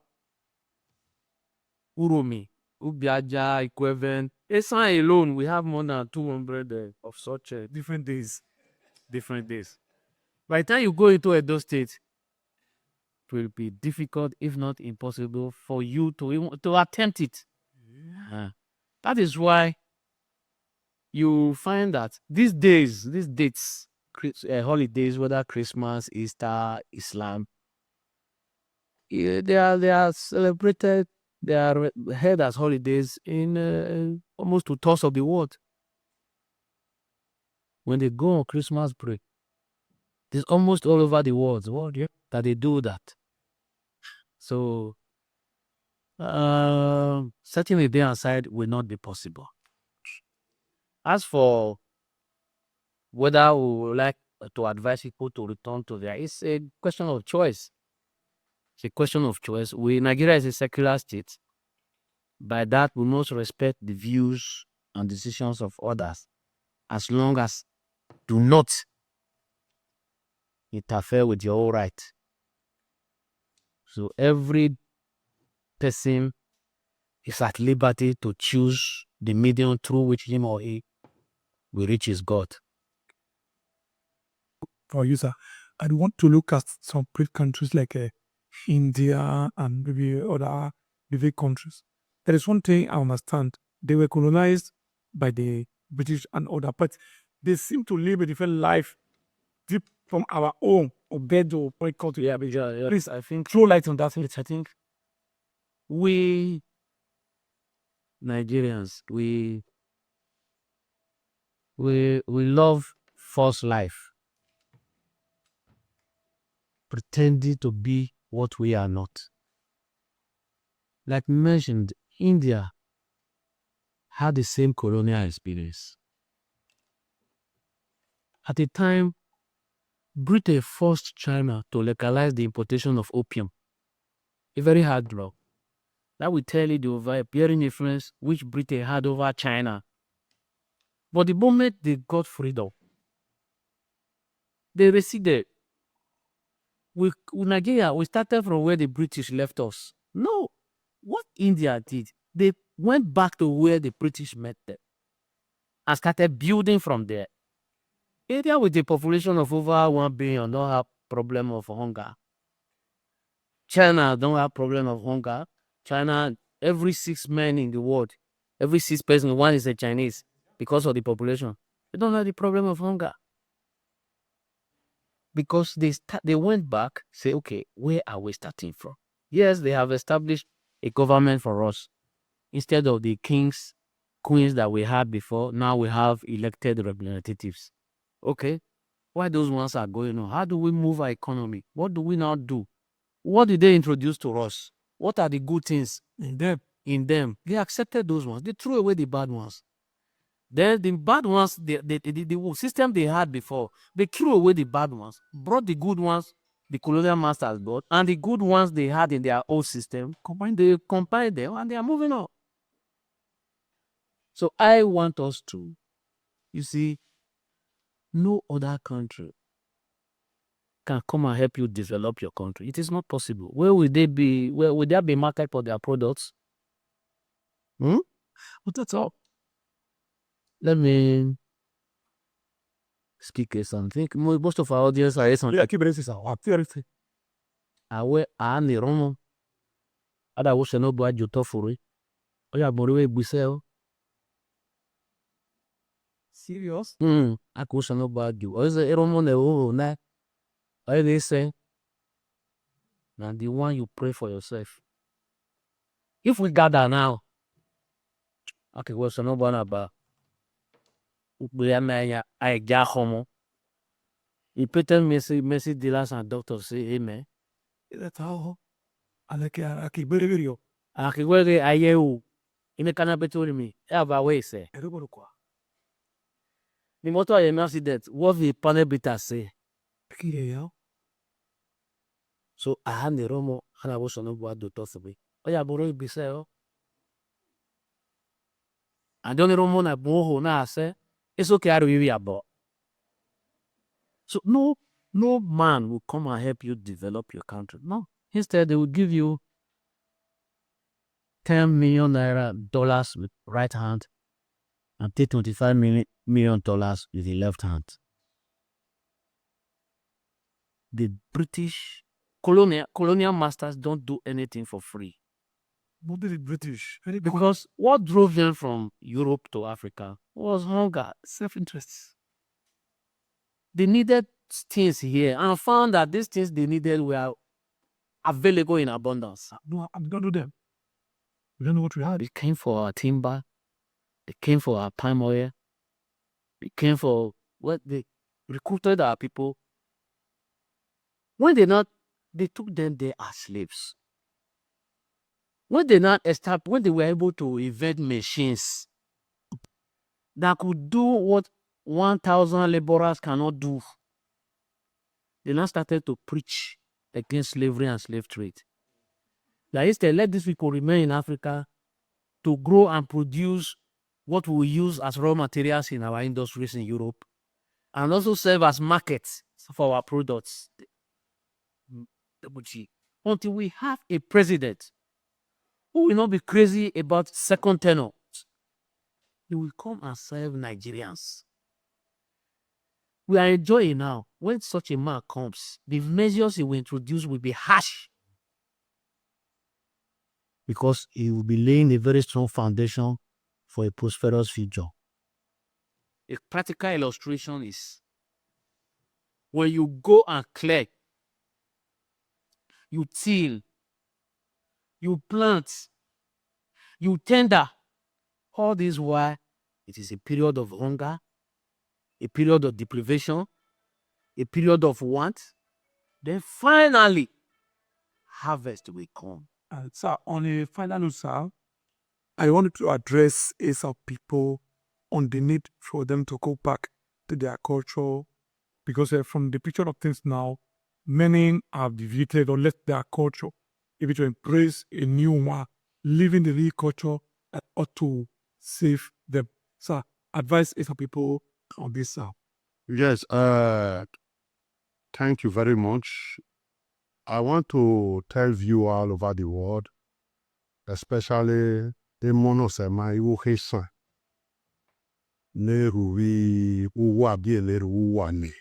Uromi, Ubiaja, Equivalent, ESAN alone, we have more than 200 of such Different days. different days. By the time you go into Edo State, it will be difficult, if not impossible, for you to attempt it. That is why you find that these dates, holidays, whether Christmas, Easter, Islam, they are celebrated, they are held as holidays in almost 2/3 of the world. When they go on Christmas break, it's almost all over the world that they do that. So Setting a day aside will not be possible. As for whether we would like to advise people to return to there, it's a question of choice. It's a question of choice. Nigeria is a secular state. By that, we must respect the views and decisions of others, as long as do not interfere with your own right. So every person is at liberty to choose the medium through which him or he will reach his God. For you, sir, I want to look at some great countries like India and maybe other big countries. There is one thing I understand. They were colonized by the British and other, but they seem to live a different life deep from our own or bed or what call to Yeah. Please, I think throw light on that. I think we Nigerians, we love false life, pretending to be what we are not. Like mentioned, India had the same colonial experience. At the time, Britain forced China to legalize the importation of opium. A very hard drug. That will tell you the overbearing influence which Britain had over China. But the moment they got freedom, they receded. With Nigeria, we started from where the British left us. No, what India did, they went back to where the British met them and started building from there. India with a population of over 1 billion don't have problem of hunger. China don't have problem of hunger. China, every 6 men in the world, every 6 person, one is a Chinese because of the population. They don't have the problem of hunger. Because they went back, say, okay, where are we starting from? Yes, they have established a government for us. Instead of the kings, queens that we had before, now we have elected representatives. Okay, why those ones are going on? How do we move our economy? What do we now do? What did they introduce to us? What are the good things in them. They accepted those ones. They threw away the bad ones. Then the bad ones, the system they had before, they threw away the bad ones, brought the good ones the colonial masters brought, and the good ones they had in their old system, they combined them, and they are moving on. So I want us to, you see, no other country can come and help you develop your country. It is not possible. Where will they be? Where will there be market for their products? But that's all. Let me speak something. Most of our audience are ESAN. Yeah, keep it seriously. Awe ani romo. Ada wo se no bo ajoto furu. Oya boriwe gbise o. Serious? Ako se no bo ajo. Oze eromo ne o na. Oye they say. And the one you pray for yourself. If we gather now, okay, well, so no bo na ba. Ukbe ya aja homo. You better mercy dealers and doctors say amen. That's how. Alaki video. Akiwege aye o. Ime kana betori mi. Eba we say. Everybody kwa. The motor of an accident, what the panel beater say. Yeah. So I had the romo and I was on the board to toss away. Oh, yeah, Boro be say, oh. And the only romo na boho na say, it's okay, I will be about. So no man will come and help you develop your country. No. Instead, they will give you $10 million with right hand and take $25 million with the left hand. The British colonial masters don't do anything for free. Not the British. Because what drove them from Europe to Africa was hunger, Self-interest. They needed things here and found that these things they needed were available in abundance. No, I'm going to do them. We don't know what we had. They came for our timber. They came for our palm oil. They came for what they recruited our people. When they took them there as slaves. When they were able to invent machines that could do what 1,000 laborers cannot do, they now started to preach against slavery and slave trade. That instead, let these people remain in Africa to grow and produce what we use as raw materials in our industries in Europe, and also serve as markets for our products. Until we have a president who will not be crazy about second tenure, he will come and serve Nigerians. We are enjoying now. When such a man comes, the measures he will introduce will be harsh, because he will be laying a very strong foundation for a prosperous future. A practical illustration is when you go and clear, you till, you plant, you tender, all this while it is a period of hunger, a period of deprivation, a period of want. Then finally, harvest will come. Sir, on a final note, sir, I wanted to address some people on the need for them to go back to their culture, because from the picture of things now, many have deviated or left their culture, maybe to embrace a new one, living the real culture that ought to save them. Sir, advise some people on this, sir. Yes, thank you very much. I want to tell viewers all over the world, especially the monosema iwu hesan ne ruwi uwa biele uwa ne.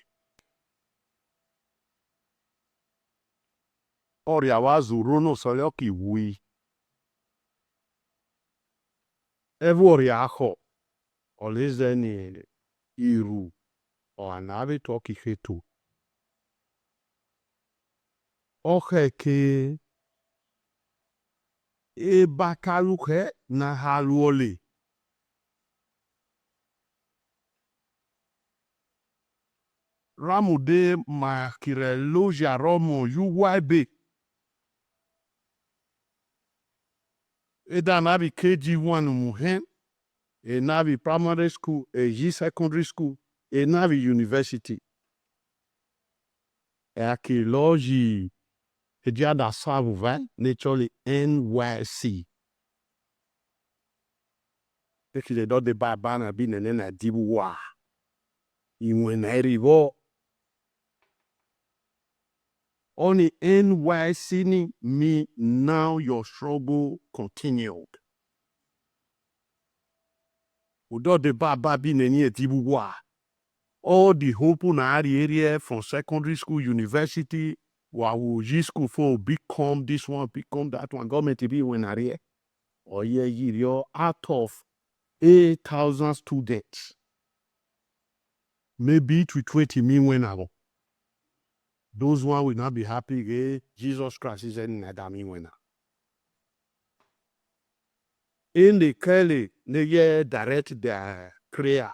Ọrịa wa zuru n'ụsọrọ ka iwu ebe ọrịa ahụ ọlịze ni iru ọhanabi tọki hetu ọheke ebakaluke na haluole ramude makire loja romo yuwaibe eda nabi KG1 muhen, a nabi primary school, a G secondary school, a nabi university. Ehighaloa ejada savu van naturally NYC. Eki de dot de babana bi nene na dibu wa. Iwe na erivo. Only NYC ni me now your struggle continued. Udo de baba bi nene dibu wa. All the hope na area from secondary school, university, G school for become this one, become that one. Government to be when area. Or yeah, out of 8,000 students, maybe to 20 million when I go. Those one will not be happy. Jesus Christ is in Adami when in the Kelly, they direct their prayer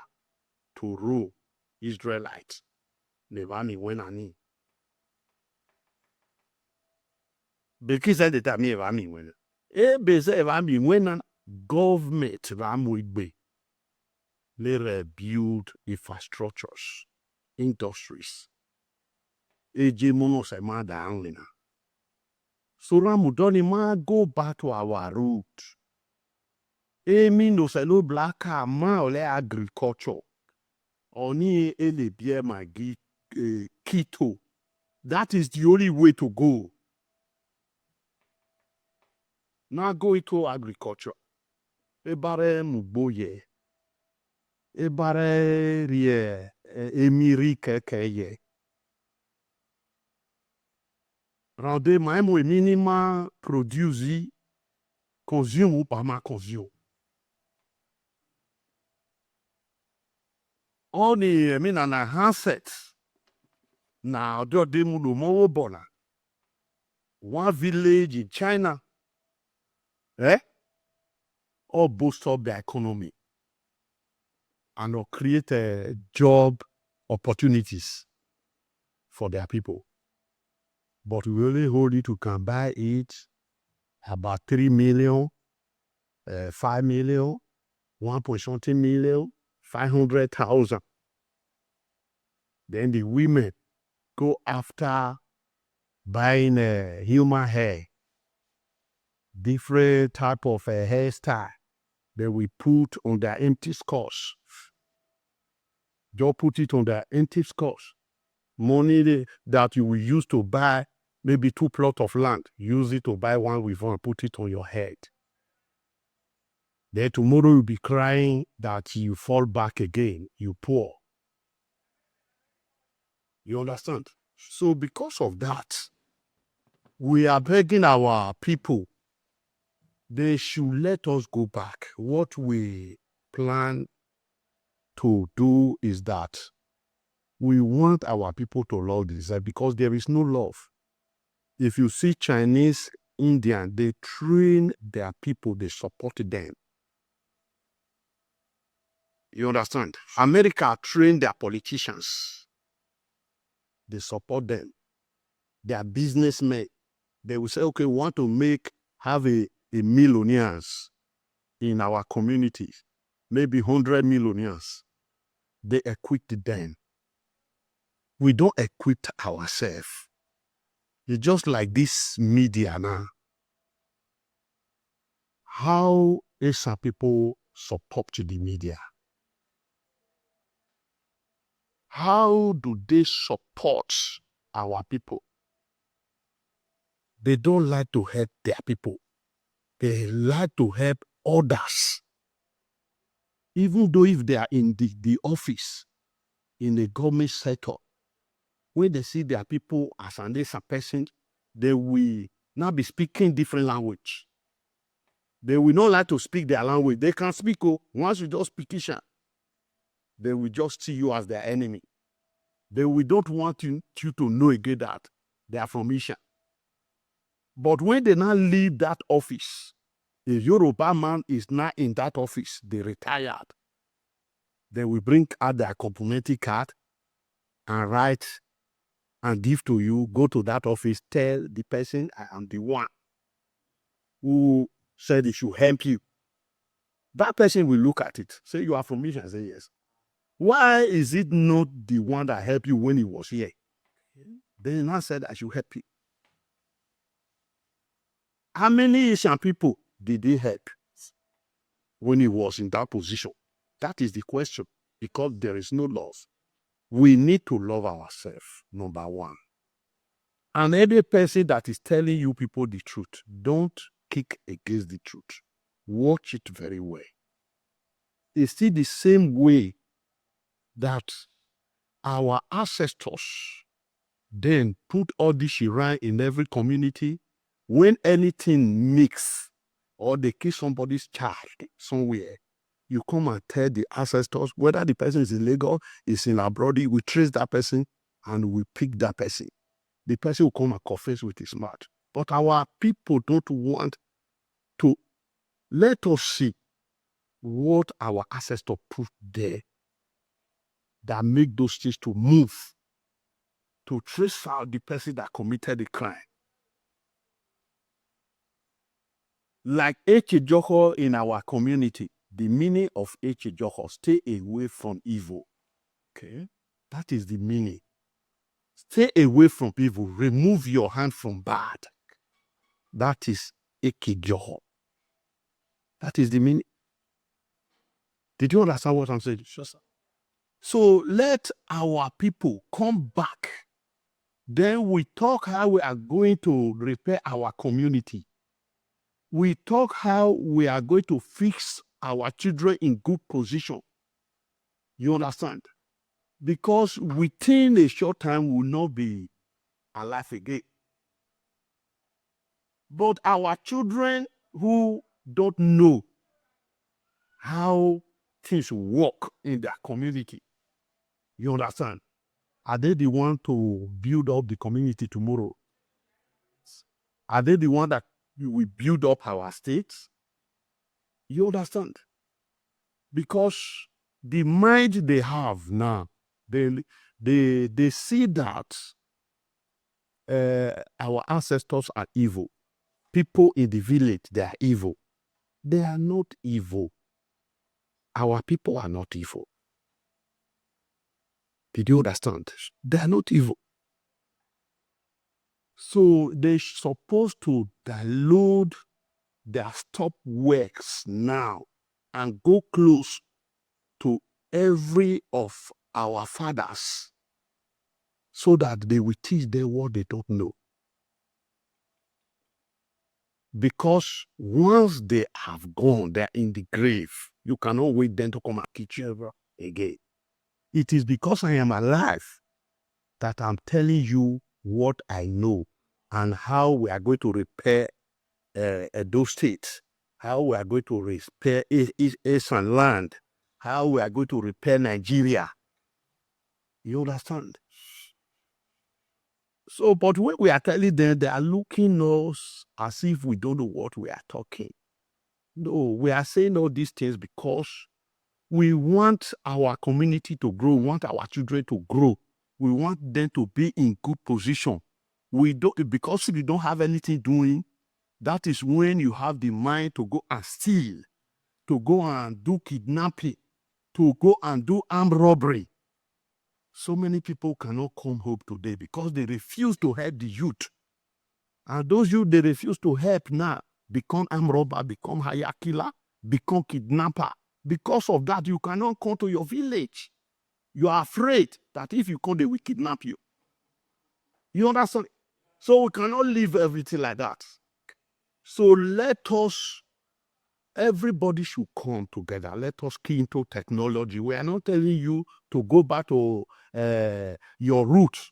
to rule Israelites. Never me when I need. Because at the time, I mean, when when government ramwigbe, they rebuild infrastructures, industries. Ejimuno se ma down lina. So ramudoni ma go back to our root. Emi no se lo black ma ole agriculture. Oni ele bie magi keto. That is the only way to go. Now go into agriculture. Ebare muboye. Ebare rie emiri kekeye. Rende même minima produce consume ou pas ma consume. On est mis dans un handset. Now, do de mulo mo bona. One village in China. All boost up the economy and create job opportunities for their people. But we only hold it to can buy it about 3 million, 5 million, 1 point something million, 500,000. Then the women go after buying human hair, different type of hairstyle that we put on their empty scores. Just put it on their empty scores. Money that you will use to buy maybe 2 plots of land, use it to buy one with one, put it on your head. Then tomorrow you'll be crying that you fall back again, you poor. You understand? So because of that, we are begging our people, they should let us go back. What we plan to do is that we want our people to love themselves because there is no love. If you see Chinese, Indian, they train their people, they support them. You understand? America train their politicians. They support them. They are businessmen. They will say, okay, we want to have a millionaires in our communities, maybe 100 millionaires. They equip them. We don't equip ourselves. It's just like this media now. How some people support the media? How do they support our people? They don't like to help their people. They like to help others. Even though if they are in the office, in the government sector, when they see their people as an innocent person, they will now be speaking different language. They will not like to speak their language. They can speak, once you just speak Ishan, they will just see you as their enemy. They will don't want you to know again that they are from Ishan. But when they now leave that office, the Yoruba man is now in that office, they retired. They will bring out their complimentary card and write and give to you, go to that office, tell the person, I am the one who said he should help you. That person will look at it, say, you are from Mission, and say, yes. Why is it not the one that helped you when he was here? Then now said, I should help you. How many Asian people did he help when he was in that position? That is the question, because there is no love. We need to love ourselves, number one. And every person that is telling you people the truth, don't kick against the truth. Watch it very well. It's still the same way that our ancestors then put all this shrine in every community. When anything mix or they kill somebody's child somewhere, you come and tell the ancestors, whether the person is in Lagos, is in abroad, we trace that person and we pick that person. The person will come and confess with his mouth. But our people don't want to let us see what our ancestors put there that make those things to move, to trace out the person that committed the crime. Like Ehighaloa in our community, the meaning of Ehighaloa, stay away from evil. Okay? That is the meaning. Stay away from evil. Remove your hand from bad. That is Ehighaloa. That is the meaning. Did you understand what I'm saying? Sure, sir. So let our people come back. Then we talk how we are going to repair our community. We talk how we are going to fix our children in good position. You understand? Because within a short time we will not be alive again. But our children who don't know how things work in their community, you understand? Are they the one to build up the community tomorrow? Are they the one that will build up our states? You understand? Because the mind they have now, they see that our ancestors are evil. people in the village, they are evil. They are not evil. Our people are not evil. Did you understand? They are not evil. So they're supposed to download their stop works now and go close to every of our fathers so that they will teach them what they don't know. Because once they have gone, they're in the grave. You cannot wait them to come and teach you again. It is because I am alive that I'm telling you what I know and how we are going to repair those states, how we are going to repair ESAN land, how we are going to repair Nigeria. You understand? So, but when we are telling them, they are looking at us as if we don't know what we are talking. No, we are saying all these things because we want our community to grow, we want our children to grow. We want them to be in good position. We don't, because if you don't have anything doing, that is when you have the mind to go and steal, to go and do kidnapping, to go and do armed robbery. So many people cannot come home today because they refuse to help the youth. And those youth they refuse to help now become armed robber, become hire killer, become kidnapper. Because of that, you cannot come to your village. You are afraid that if you come, they will kidnap you. You understand? So we cannot leave everything like that. So let us, everybody should come together. Let us key into technology. We are not telling you to go back to your roots.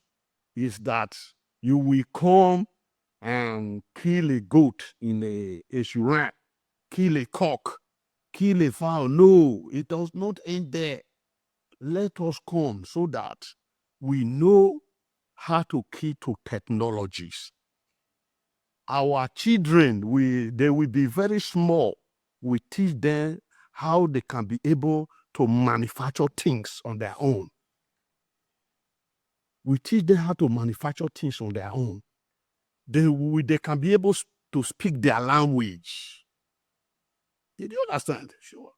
Is that you will come and kill a goat in a shrine, kill a cock, kill a fowl. No, it does not end there. Let us come so that we know how to key to technologies. Our children, they will be very small. We teach them how they can be able to manufacture things on their own. We teach them how to manufacture things on their own. They can be able to speak their language. Did you understand? Sure.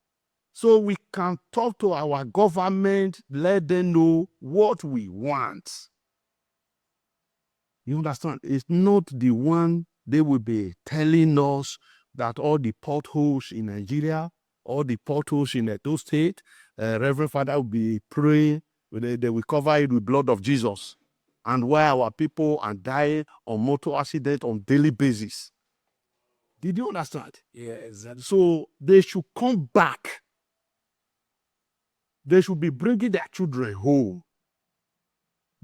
So we can talk to our government, let them know what we want. You understand? It's not the one they will be telling us that all the potholes in Nigeria, all the potholes in Edo State, Reverend Father will be praying, they will cover it with blood of Jesus. And why our people are dying on motor accident on daily basis. Did you understand? Yes. So they should come back. They should be bringing their children home.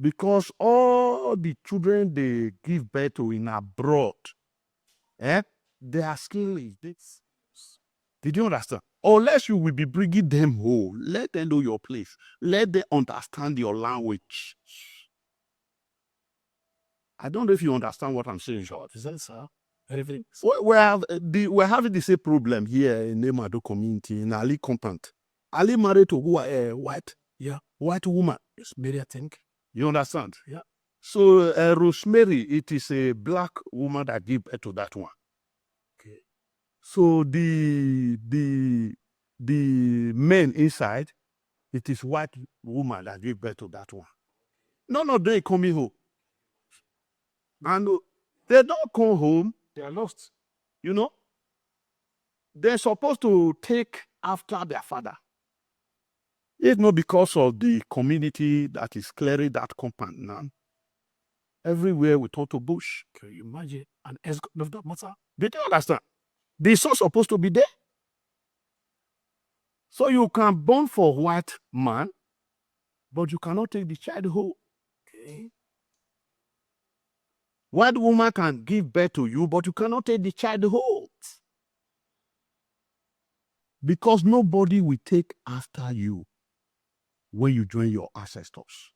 Because all the children they give birth to in abroad, they are skilless. Did you understand? Unless you will be bringing them home, let them know your place. Let them understand your language. I don't know if you understand what I'm saying, George. Is that sir? Everything. We're having the same problem here in the Mado community, in Ali compound. Ali married to white woman. Rosemary, I think. You understand? Yeah. So Rosemary, it is a black woman that gave birth to that one. Okay. So the men inside, it is white woman that gave birth to that one. None of them coming home. And they don't come home. They are lost. You know, they're supposed to take after their father. It's not because of the community that is clearing that compound now. Everywhere we talk to bush. Can you imagine an escort of that matter? Did you understand? They're not supposed to be there. So you can born for white man, but you cannot take the child home. Okay. White woman can give birth to you, but you cannot take the child home. Because nobody will take after you when you join your ancestors.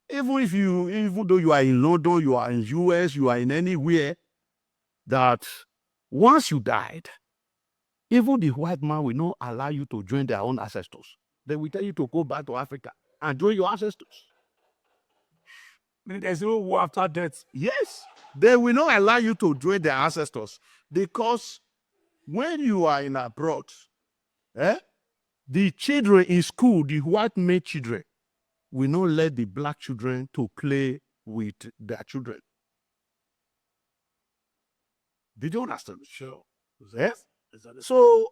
Even though you are in London, you are in US, you are in anywhere, that once you died, even the white man will not allow you to join their own ancestors. They will tell you to go back to Africa and join your ancestors. There's no war after death. Yes. They will not allow you to join their ancestors, because when you are in abroad, the children in school, the white male children, will not let the black children to play with their children. Did you understand? Sure. Yes. So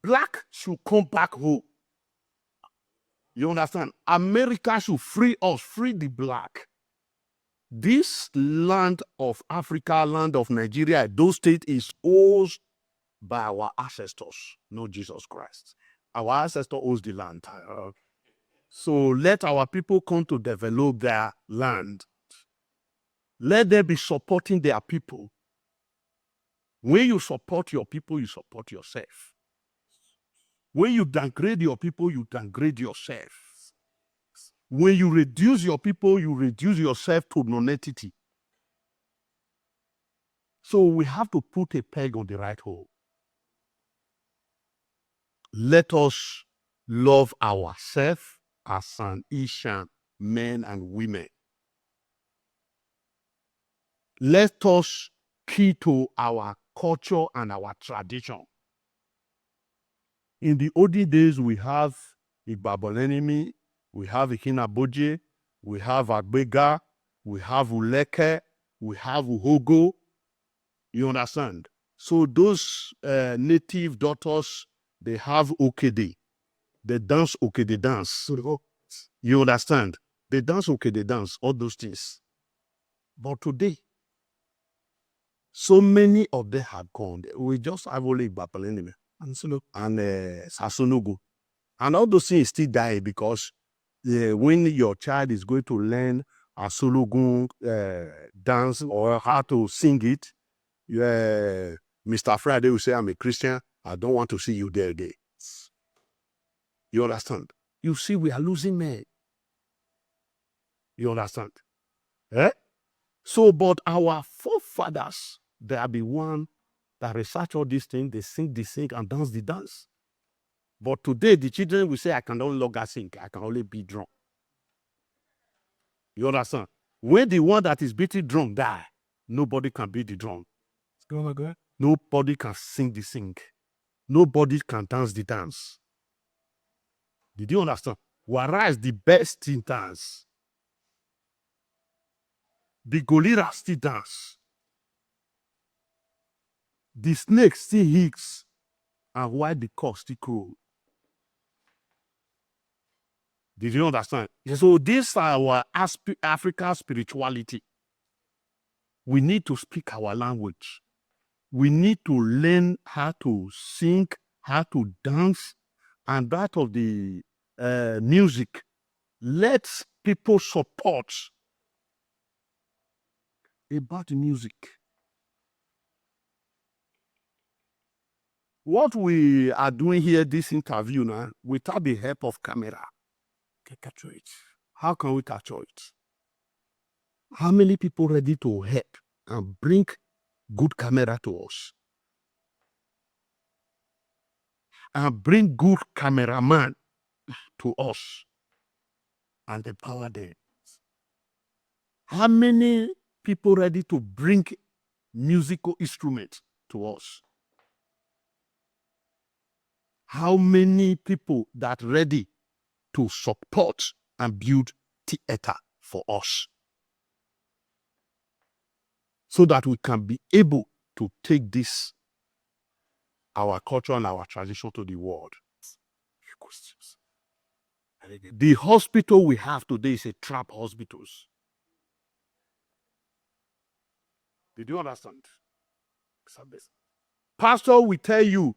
black should come back home. You understand? America should free us, free the black. This land of Africa, land of Nigeria, those states is owned by our ancestors, not Jesus Christ. Our ancestor owns the land. So let our people come to develop their land. Let them be supporting their people. When you support your people, you support yourself. When you downgrade your people, you downgrade yourself. When you reduce your people, you reduce yourself to non-entity. So we have to put a peg on the right hole. Let us love ourselves as an ESAN, men and women. Let us key to our culture and our tradition. In the olden days, we have Igbabolenimi, we have Ikinaboje, we have Agbega, we have Uleke, we have Uhogo. You understand? So those native daughters, they have Okede. They dance Okede dance. You understand? They dance Okede dance, all those things. But today, so many of them have gone. We just have only Igbabolenimi and Sasonogo. And all those things still die, because when your child is going to learn a Sologun dance or how to sing it, Mr. Friday will say, I'm a Christian, I don't want to see you there again. You understand? You see, we are losing men. You understand? So, but our forefathers, they are the one that research all these things, they sing and dance the dance. But today, the children will say, I can no longer sing, I can only beat drum. You understand? When the one that is beating drum die, nobody can beat the drum. Nobody can sing. Nobody can dance the dance. Did you understand? Whereas the best in dance, the gorilla still dance, the snake still hicks, and why the cock still crow. Did you understand? So this is our African spirituality. We need to speak our language. We need to learn how to sing, how to dance, and that of the music. Let people support about the music. What we are doing here, this interview now, without the help of camera, can capture it. How can we capture it? How many people ready to help and bring good camera to us? And bring good cameraman to us and empower them? How many people ready to bring musical instruments to us? How many people that ready to support and build theater for us, so that we can be able to take this, our culture and our tradition, to the world? The hospital we have today is a trap hospital. Did you understand? Pastor will tell you,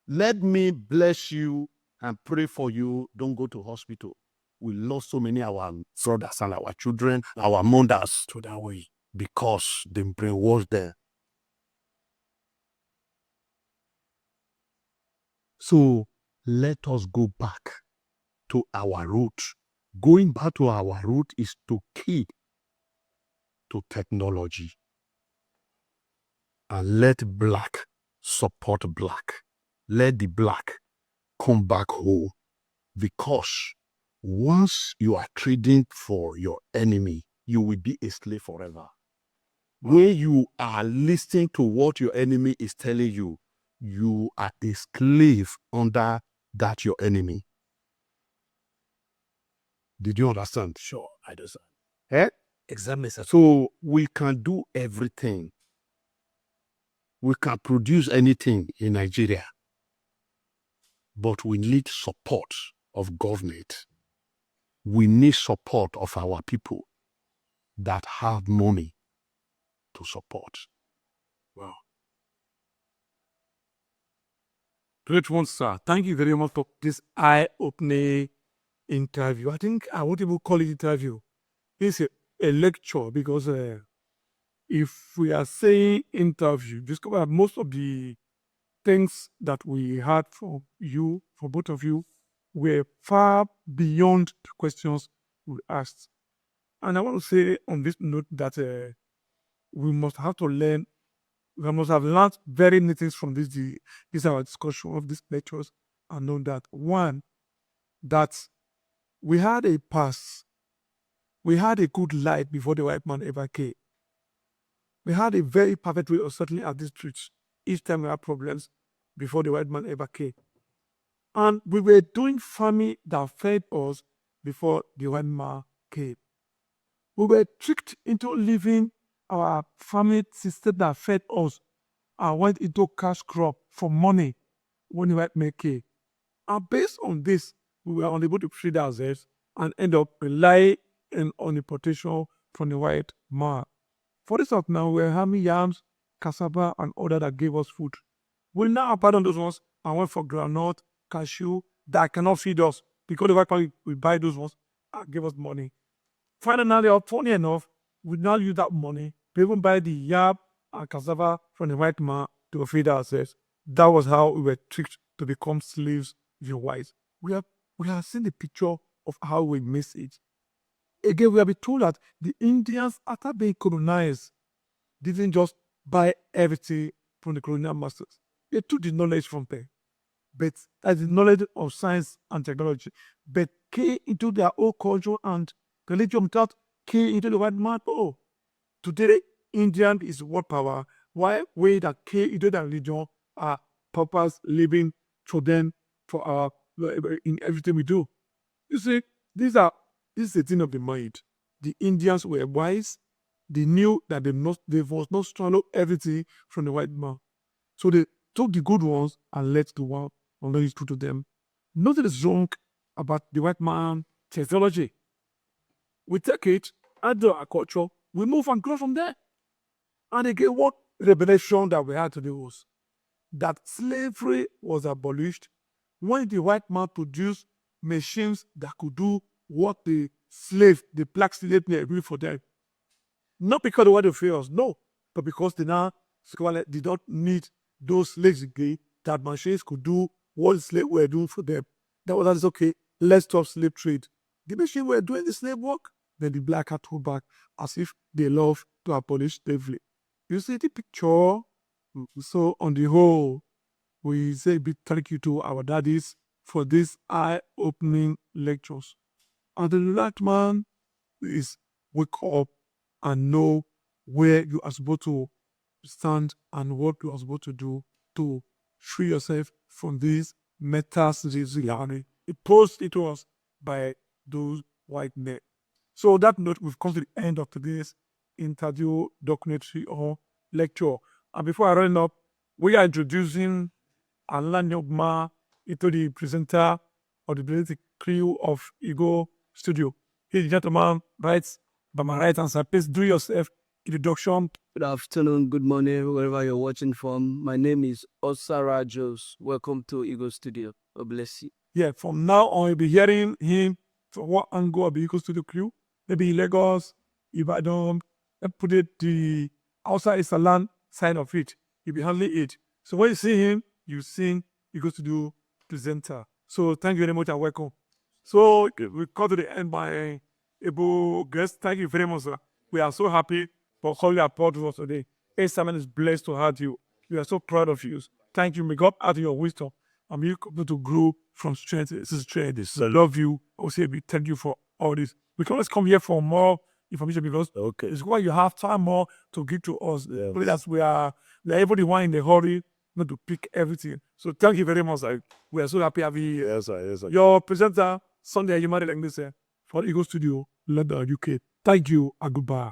let me bless you and pray for you. Don't go to hospital. We lost so many of our brothers and our children, our mothers to that way, because they brainwashed them. So let us go back to our root. Going back to our root is to key to technology. And let black support black. Let the black come back home. Because once you are trading for your enemy, you will be a slave forever. When you are listening to what your enemy is telling you, you are a slave under that your enemy. Did you understand? Sure, I understand. Eh? Exactly, sir. So we can do everything. We can produce anything in Nigeria, but we need support of government. We need support of our people that have money to support. Wow. Great one, sir. Thank you very much for this eye-opening interview. I think I won't even call it interview. It's a lecture because if we are saying interview, discover most of the things that we had from you, for both of you, were far beyond the questions we asked. And I want to say on this note that we must have to learn, we must have learned very many things from this our discussion of these lectures, and know that one, that we had a past, we had a good life before the white man ever came. We had a very perfect way of settling our districts each time we had problems before the white man ever came. And we were doing farming that fed us before the white man came. We were tricked into living our farming system that fed us and went into cash crop for money when the white man came. And based on this, we were unable to feed ourselves and end up relying on importation from the white man. For this up now, we're having yams, cassava, and other that gave us food. We now abandon those ones and went for groundnut, cashew that cannot feed us because the white man will buy those ones and give us money. Finally, funny enough, we now use that money to even buy the yam and cassava from the white man to feed ourselves. That was how we were tricked to become slaves via whites. We have seen the picture of how we miss it. Again, we have been told that the Indians, after being colonized, didn't just buy everything from the colonial masters. They took the knowledge from them, but that's the knowledge of science and technology, but came into their own culture and religion without came into the white man. Oh, today Indian is world power. Why we that came into the religion are purpose living for them for our in everything we do. You see, this is the thing of the mind. The Indians were wise. They knew that they must not swallow everything from the white man. So they took the good ones and let the one unknown is true to them. Nothing is wrong about the white man technology. We take it, add to our culture, we move and grow from there. And again, what revelation that we had today was that slavery was abolished when the white man produced machines that could do what the black slave were doing for them. Not because they want to fear us, no, but because they now did not need those slaves again, that machines could do what the slaves were doing for them. That was okay, let's stop slave trade. The machine were doing the slave work, then the black had to back as if they love to abolish slavery. You see the picture? So on the whole, we say a big thank you to our daddies for these eye-opening lectures. And the right man is wake up and know where you are supposed to stand and what you are supposed to do to free yourself from these metastasis. Imposed it to us by those white men. So on that note, we've come to the end of today's interview, documentary, or lecture. And before I run up, we are introducing Alan Yogma into the presenter or the basic crew of Ego Studio. Here, the gentleman writes by my right hand side. Please do yourself introduction. Good afternoon, good morning, wherever you're watching from. My name is Osara Jos. Welcome to Ego Studio. God bless you. Yeah, from now on, you'll be hearing him from what angle of the Ego Studio crew. Maybe in Lagos, Ibadan, and put it the outside ESAN side of it. You'll be handling it. So when you see him, you sing Ego Studio presenter. So thank you very much and welcome. So we come to the end by able guest. Thank you very much, sir. We are so happy for calling our pod to us today. ESAN is blessed to have you. We are so proud of you. Thank you. May God add to your wisdom. And may you continue to grow from strength to strength. I love you. I will say a big thank you for all this. We can always come here for more information because Okay. it's why you have time more to give to us. Yes. But that's we are able the one in a hurry not to pick everything. So thank you very much. Like, we are so happy having you. Yes, sir. Yes, sir. Your presenter, Sunday, you married like this for Eagle Studio, London, UK. Thank you and goodbye.